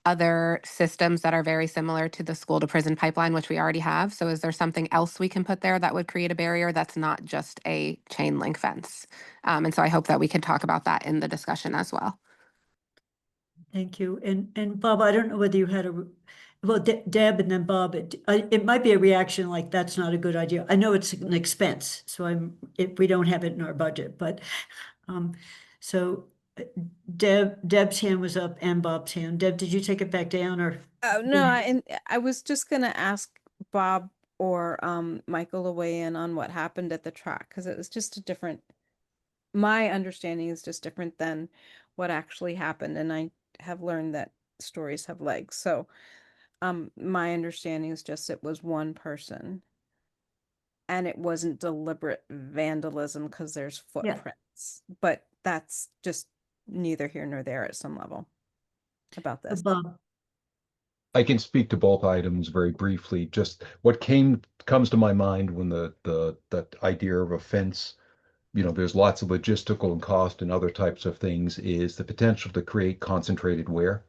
other systems that are very similar to the school to prison pipeline, which we already have. So is there something else we can put there that would create a barrier that's not just a chain link fence? And so I hope that we can talk about that in the discussion as well. Thank you. And Bob, I don't know whether you had well, Deb and then Bob, it might be a reaction like, that's not a good idea. I know it's an expense, so we don't have it in our budget, but, so Deb's hand was up and Bob's hand. Deb, did you take it back down or? Oh, no, I was just gonna ask Bob or Michael to weigh in on what happened at the track, because it was just a different, my understanding is just different than what actually happened, and I have learned that stories have legs. So my understanding is just it was one person and it wasn't deliberate vandalism because there's Yeah. footprints, but that's just neither here nor there at some level about this. Bob, I can speak to both items very briefly. Just what comes to my mind when that idea of a fence, there's lots of logistical and cost and other types of things, is the potential to create concentrated wear,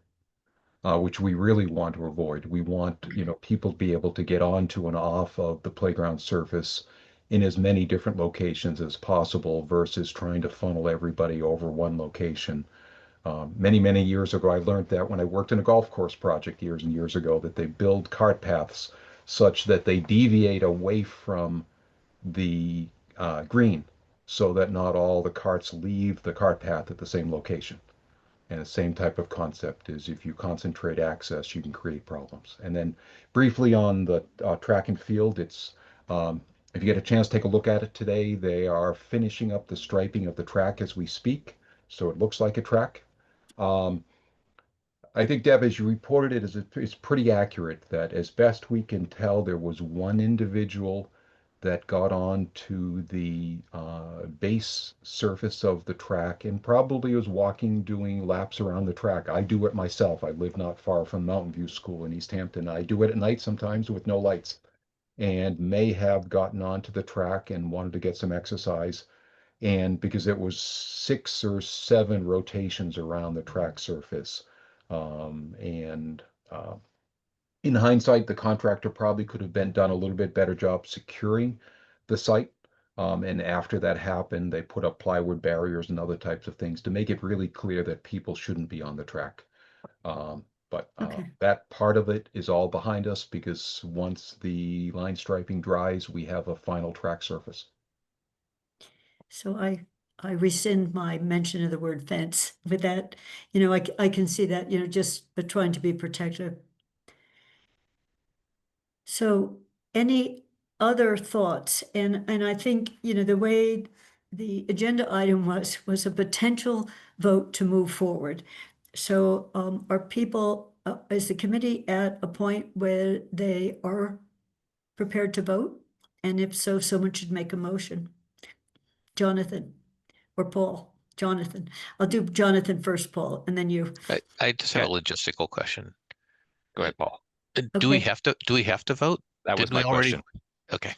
which we really want to avoid. We want, people to be able to get onto and off of the playground surface in as many different locations as possible versus trying to funnel everybody over one location. Many, many years ago, I learned that when I worked in a golf course project years and years ago, that they build cart paths such that they deviate away from the green so that not all the carts leave the cart path at the same location. And the same type of concept is if you concentrate access, you can create problems. And then briefly on the track and field, it's if you get a chance, take a look at it today. They are finishing up the striping of the track as we speak, so it looks like a track. I think, Deb, as you reported it's pretty accurate that as best we can tell, there was one individual that got on to the base surface of the track and probably was walking, doing laps around the track. I do it myself. I live not far from Mountain View School in East Hampton. I do it at night sometimes with no lights, and may have gotten onto the track and wanted to get some exercise. And because it was 6 or 7 rotations around the track surface. And in hindsight, the contractor probably could have done a little bit better job securing the site. And after that happened, they put up plywood barriers and other types of things to make it really clear that people shouldn't be on the track. But Okay. that part of it is all behind us because once the line striping dries, we have a final track surface. So I rescind my mention of the word fence with that, I can see that, just trying to be protective. So any other thoughts? And I think, the way the agenda item was a potential vote to move forward. So are people, is the committee at a point where they are prepared to vote? And if so, someone should make a motion. Jonathan or Paul? Jonathan. I'll do Jonathan first, Paul, and then you. I just have a logistical question. Go ahead, Paul. Do we Okay. have to vote? That was Didn't we my already? question. Okay.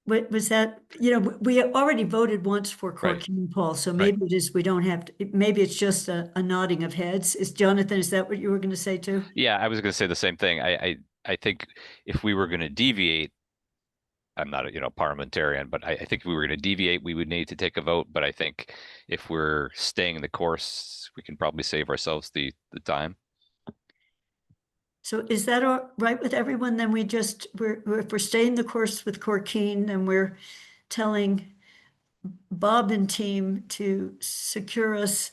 What was that? We already voted once for Right. Corky, Paul, so Right. maybe it is, we don't have to, maybe it's just a nodding of heads. Jonathan, is that what you were gonna say too? Yeah, I was going to say the same thing. I think if we were going to deviate, I'm not a parliamentarian, but I think if we were going to deviate, we would need to take a vote. But I think if we're staying the course, we can probably save ourselves the time. So is that all right with everyone? Then if we're staying the course with Corkine, then we're telling Bob and team to secure us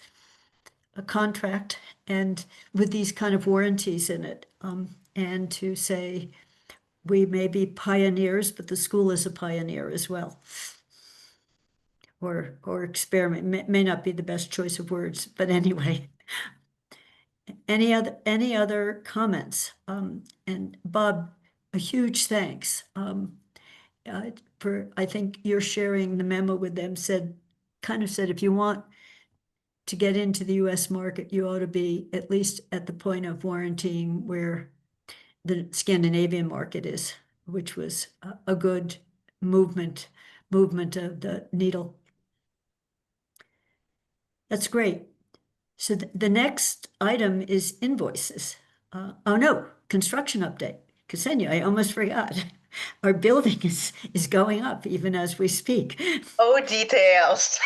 a contract and with these kind of warranties in it, and to say we may be pioneers, but the school is a pioneer as well. Or experiment may not be the best choice of words, but anyway. Any other comments? And Bob, a huge thanks for, I think you're sharing the memo with them, kind of said, if you want to get into the US market, you ought to be at least at the point of warranting where the Scandinavian market is, which was a good movement of the needle. That's great. So the next item is invoices. Oh no, construction update. Ksenia, I almost forgot. Our building is going up even as we speak. Oh, details.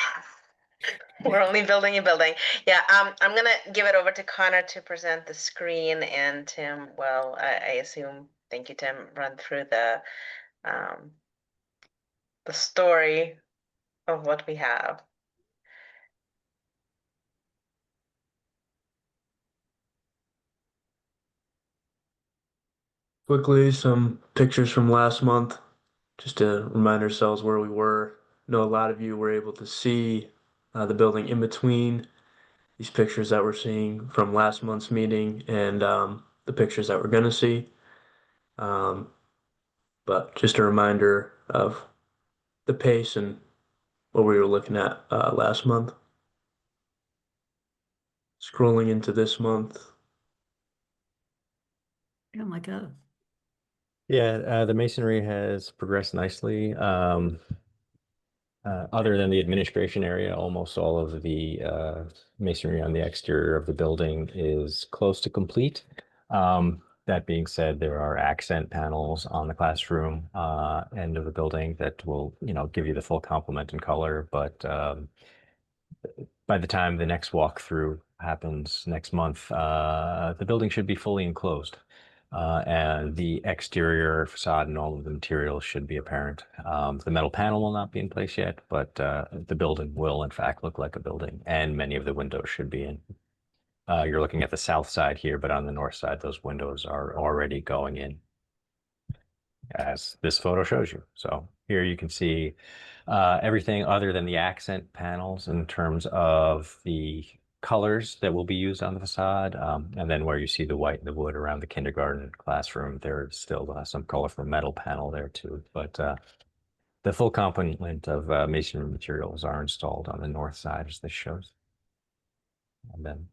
We're only building a building. Yeah, I'm gonna give it over to Connor to present the screen, and Tim, well, I assume, thank you, Tim, run through the story of what we have. Quickly, some pictures from last month, just to remind ourselves where we were. I know a lot of you were able to see the building in between these pictures that we're seeing from last month's meeting and the pictures that we're going to see. But just a reminder of the pace and what we were looking at last month. Scrolling into this month. Oh my God. Yeah, the masonry has progressed nicely. Other than the administration area, almost all of the masonry on the exterior of the building is close to complete. That being said, there are accent panels on the classroom end of the building that will, give you the full complement in color. But by the time the next walkthrough happens next month, the building should be fully enclosed. And the exterior facade and all of the materials should be apparent. The metal panel will not be in place yet, but the building will in fact look like a building, and many of the windows should be in. You're looking at the south side here, but on the north side, those windows are already going in, as this photo shows you. So here you can see everything other than the accent panels in terms of the colors that will be used on the facade. And then where you see the white and the wood around the kindergarten classroom, there's still some colorful metal panel there too. But the full complement of masonry materials are installed on the north side, as this shows. And then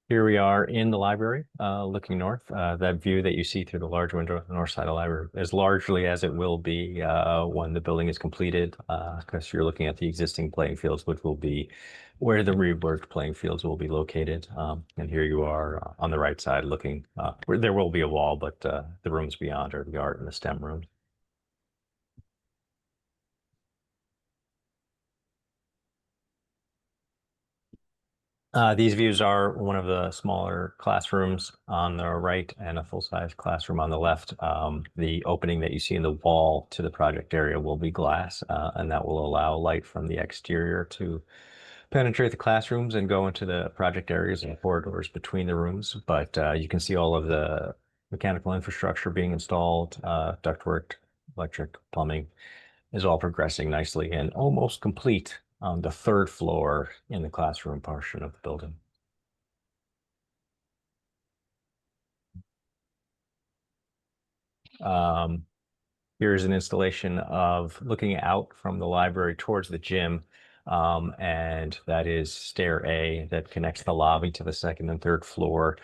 here we are in the library, looking north. That view that you see through the large window on the north side of the library is largely as it will be when the building is completed, because you're looking at the existing playing fields, which will be where the reworked playing fields will be located. And here you are on the right side looking, where there will be a wall, but the rooms beyond are the art and the STEM rooms. These views are one of the smaller classrooms on the right and a full-size classroom on the left. The opening that you see in the wall to the project area will be glass, and that will allow light from the exterior to penetrate the classrooms and go into the project areas and corridors between the rooms. But you can see all of the mechanical infrastructure being installed, ductwork, electric, plumbing is all progressing nicely and almost complete on the third floor in the classroom portion of the building. Here's an installation of looking out from the library towards the gym. And that is stair A that connects the lobby to the second and third floor,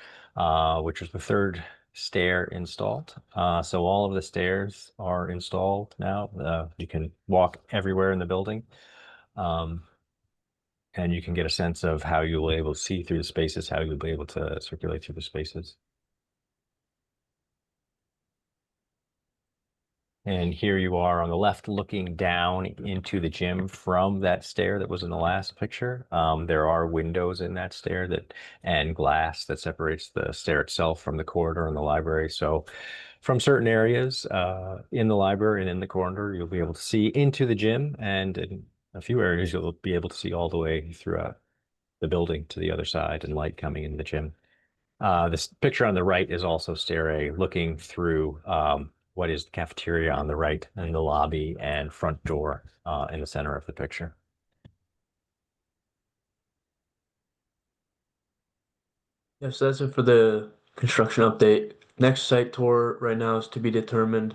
which is the third stair installed. So all of the stairs are installed now. You can walk everywhere in the building. And you can get a sense of how you'll be able to see through the spaces, how you'll be able to circulate through the spaces. And here you are on the left looking down into the gym from that stair that was in the last picture. There are windows in that stair and glass that separates the stair itself from the corridor in the library. So from certain areas in the library and in the corridor, you'll be able to see into the gym, and in a few areas you'll be able to see all the way throughout the building to the other side and light coming in the gym. This picture on the right is also stair A, looking through what is the cafeteria on the right and the lobby and front door in the center of the picture. Yes, that's it for the construction update. Next site tour right now is to be determined.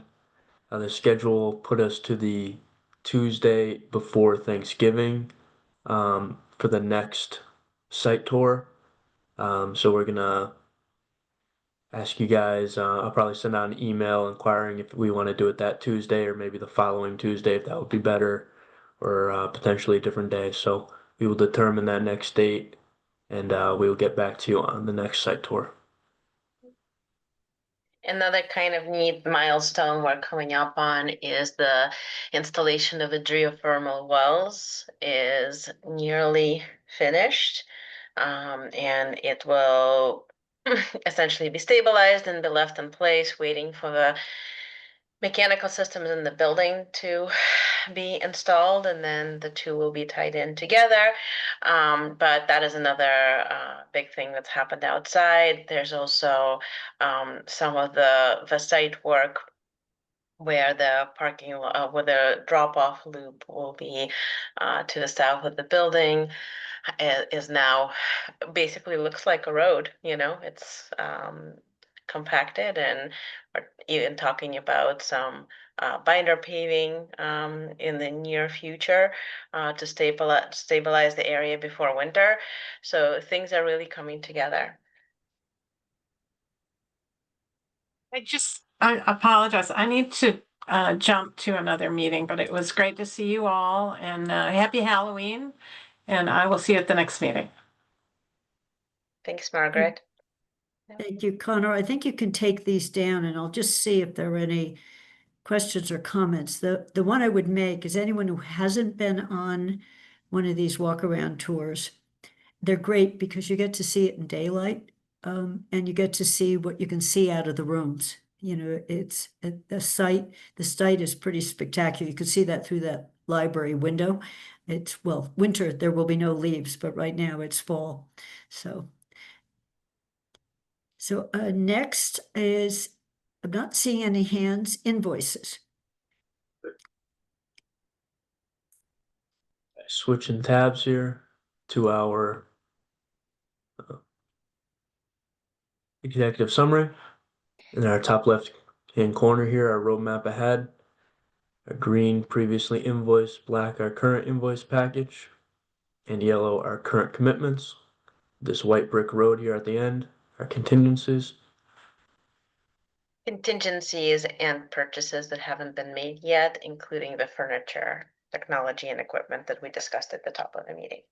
The schedule put us to the Tuesday before Thanksgiving for the next site tour. So we're gonna ask you guys, I'll probably send out an email inquiring if we want to do it that Tuesday or maybe the following Tuesday if that would be better, or potentially a different day. So we will determine that next date and we will get back to you on the next site tour. Another kind of neat milestone we're coming up on is the installation of the geothermal wells is nearly finished. And it will essentially be stabilized and be left in place, waiting for the mechanical systems in the building to be installed, and then the two will be tied in together. But that is another big thing that's happened outside. There's also some of the site work where the parking lot, where the drop-off loop will be to the south of the building, is now basically looks like a road. It's compacted, and we're even talking about some binder paving in the near future to stabilize the area before winter. So things are really coming together. I apologize. I need to jump to another meeting, but it was great to see you all, and happy Halloween. And I will see you at the next meeting. Thanks, Margaret. Thank you, Connor. I think you can take these down and I'll just see if there are any questions or comments. The one I would make is anyone who hasn't been on one of these walk around tours, they're great because you get to see it in daylight, and you get to see what you can see out of the rooms. It's the site is pretty spectacular. You can see that through that library window. It's, well, winter, there will be no leaves, but right now it's fall. So next is, I'm not seeing any hands, invoices. Switching tabs here to our executive summary. In our top left hand corner here, our roadmap ahead. Our green, previously invoiced, black, our current invoice package, and yellow, our current commitments. This white brick road here at the end, our contingencies. Contingencies and purchases that haven't been made yet, including the furniture, technology, and equipment that we discussed at the top of the meeting.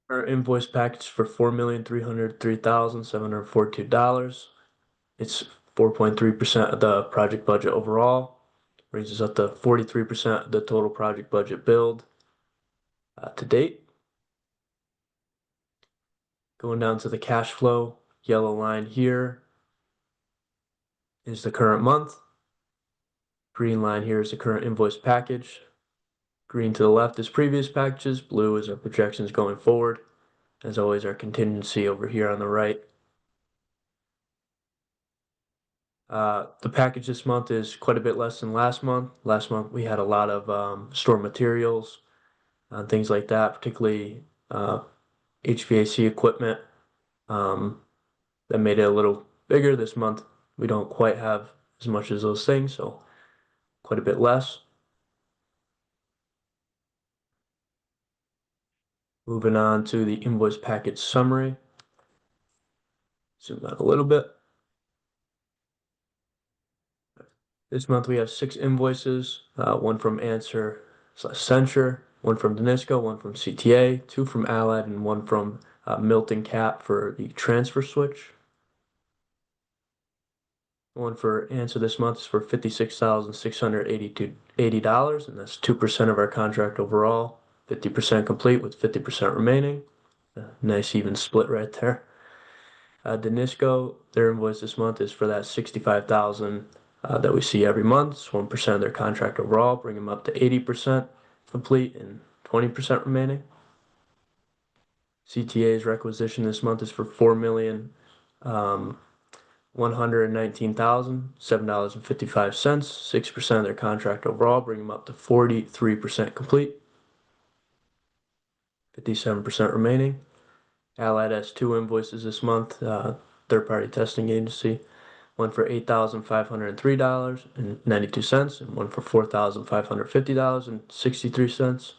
Our invoice package for $4,303,742. It's 4.3% of the project budget overall. Brings us up to 43% of the total project budget billed to date. Going down to the cash flow, yellow line here is the current month. Green line here is the current invoice package. Green to the left is previous packages. Blue is our projections going forward. As always, our contingency over here on the right. The package this month is quite a bit less than last month. Last month we had a lot of store materials and things like that, particularly HVAC equipment that made it a little bigger. This month we don't quite have as much as those things, so quite a bit less. Moving on to the invoice package summary. Zoom out a little bit. This month we have 6 invoices, one from Answer/Censure, one from Danisco, one from CTA, 2 from Allied, and one from Milton Cap for the transfer switch. One for Answer this month is for $56,680, and that's 2% of our contract overall. 50% complete with 50% remaining. Nice even split right there. Danisco, their invoice this month is for that $65,000 that we see every month. It's 1% of their contract overall, bring them up to 80% complete and 20% remaining. CTA's requisition this month is for $4,119,007.55, 6% of their contract overall, bring them up to 43% complete, 57% remaining. Allied has 2 invoices this month, third-party testing agency. one for $8,503.92, and one for $4,550.63.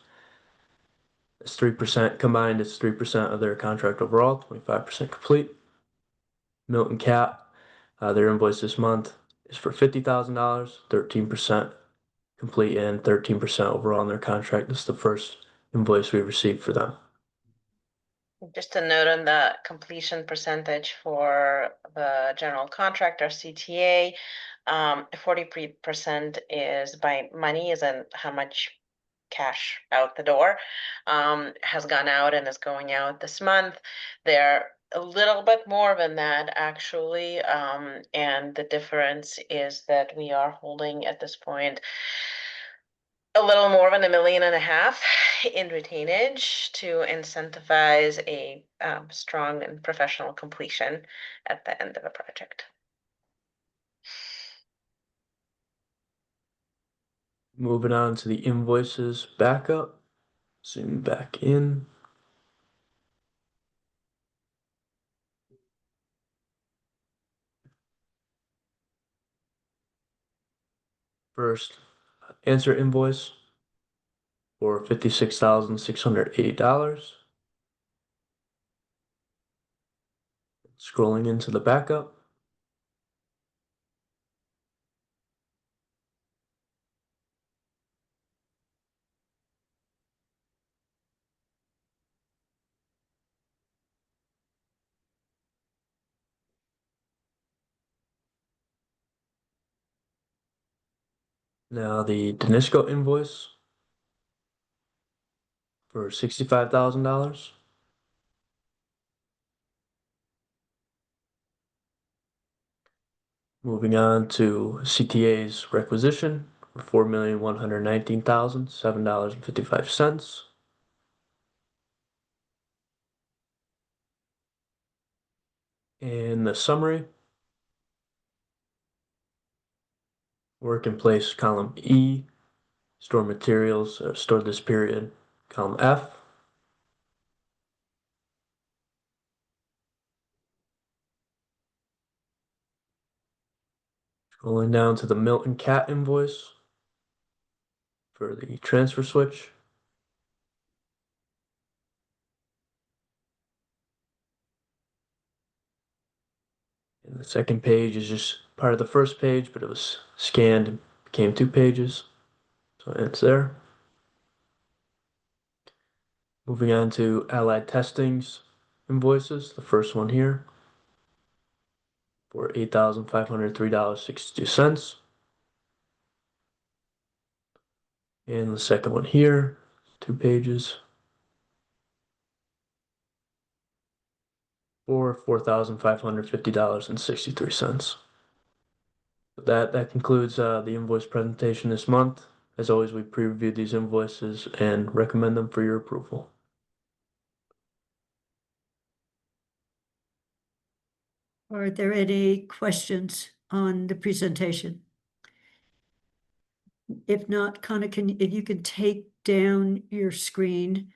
It's 3% combined. It's 3% of their contract overall, 25% complete. Milton Cat, their invoice this month is for $50,000, 13% complete, and 13% overall on their contract. This is the first invoice we received for them. Just a note on the completion percentage for the general contractor CTA, 40% is by money, is in how much cash out the door, has gone out and is going out this month. They're a little bit more than that actually, and the difference is that we are holding at this point a little more than $1.5 million in retainage to incentivize a strong and professional completion at the end of a project. Moving on to the invoices backup. Zoom back in. First, answer invoice for $56,680. Scrolling into the backup. Now the Danisco invoice for $65,000. Moving on to CTA's requisition for $4,119,007.55. In the summary, work in place, column E, store materials stored this period, column F. Going down to the Milton Cat invoice for the transfer switch. And the second page is just part of the first page, but it was scanned and became 2 pages. So it's there. Moving on to Allied Testing's invoices, the first one here for $8,503.62. And the second one here, 2 pages for $4,550.63. That concludes the invoice presentation this month. As always, we pre-reviewed these invoices and recommend them for your approval. Are there any questions on the presentation? If not, Connor, if you can take down your screen,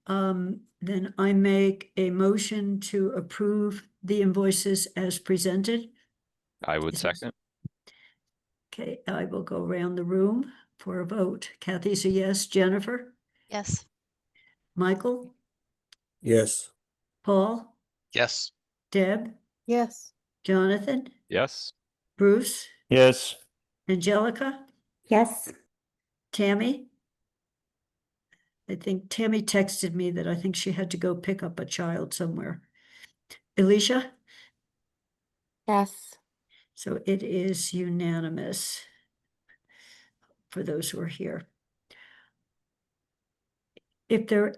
then I make a motion to approve the invoices as presented. I would second. Okay, I will go around the room for a vote. Kathy's a yes. Jennifer? Yes. Michael? Yes. Paul? Yes. Deb? Yes. Jonathan? Yes. Bruce? Yes. Angelica? Yes. Tammy? I think Tammy texted me that I think she had to go pick up a child somewhere. Alicia? Yes. So it is unanimous for those who are here. If there are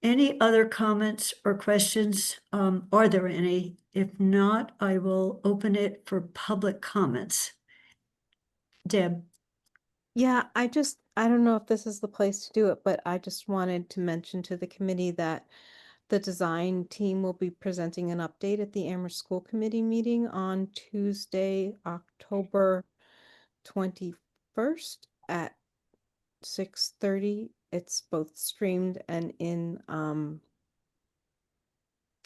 any other comments or questions, are there any? If not, I will open it for public comments. Deb? Yeah, I don't know if this is the place to do it, but I just wanted to mention to the committee that the design team will be presenting an update at the Amherst School Committee meeting on Tuesday, October 21st at 6:30. It's both streamed and in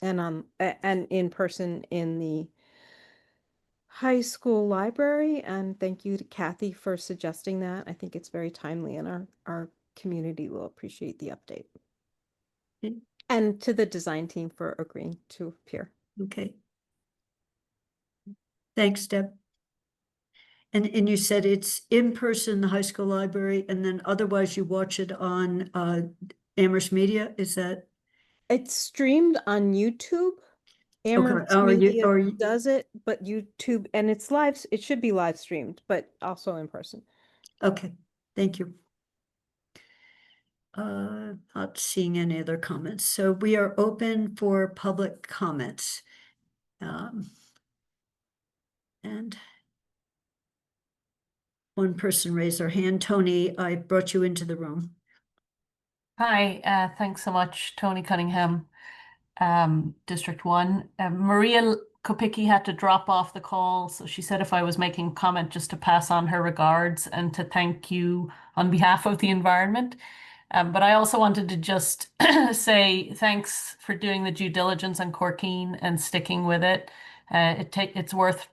and in person in the high school library, and thank you to Kathy for suggesting that. I think it's very timely, and our community will appreciate the update. Okay. And to the design team for agreeing to appear. Okay. Thanks, Deb. And you said it's in person, the high school library, and then otherwise you watch it on Amherst Media, is that? It's streamed on YouTube. Amherst Or Media does it, but YouTube, and it's live, it should be live streamed, but also in person. Okay, thank you. Not seeing any other comments, so we are open for public comments. And one person raised their hand. Tony, I brought you into the room. Hi, thanks so much, Tony Cunningham, District 1. Maria Kopicki had to drop off the call, so she said if I was making comment just to pass on her regards and to thank you on behalf of the environment. But I also wanted to just say thanks for doing the due diligence on Corkeen and sticking with it. It's worth,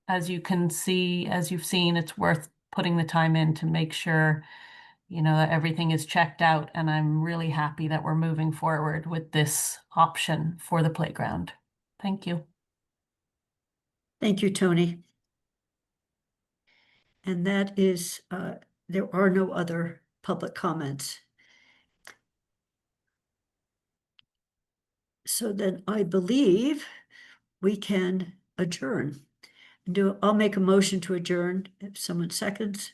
as you can see, as you've seen, it's worth putting the time in to make sure, you know, that everything is checked out. And I'm really happy that we're moving forward with this option for the playground. Thank you. Thank you, Tony. And that is, there are no other public comments. So then I believe we can adjourn. I'll make a motion to adjourn if someone seconds.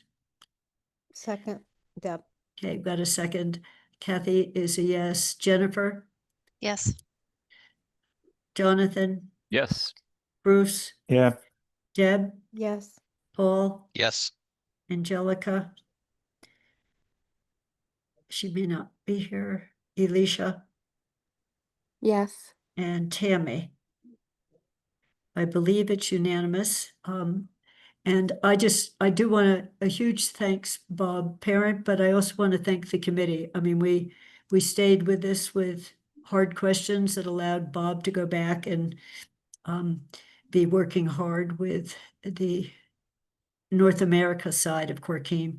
Second, Deb. Okay, got a second. Kathy is a yes. Jennifer? Yes. Jonathan? Yes. Bruce? Yeah. Deb? Yes. Paul? Yes. Angelica? She may not be here. Elisha? Yes. And Tammy. I believe it's unanimous. And I do want a huge thanks, Bob Parent, but I also want to thank the committee. I mean, we stayed with this with hard questions that allowed Bob to go back and be working hard with the North America side of Corkeen.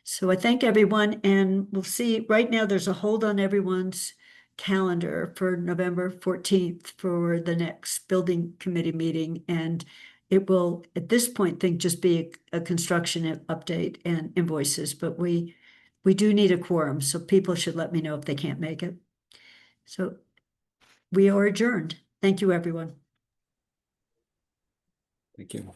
So I thank everyone, and we'll see. Right now, there's a hold on everyone's calendar for November 14th for the next building committee meeting, and it will, at this point, just be a construction update and invoices, but we do need a quorum, so people should let me know if they can't make it. So we are adjourned. Thank you, everyone. Thank you.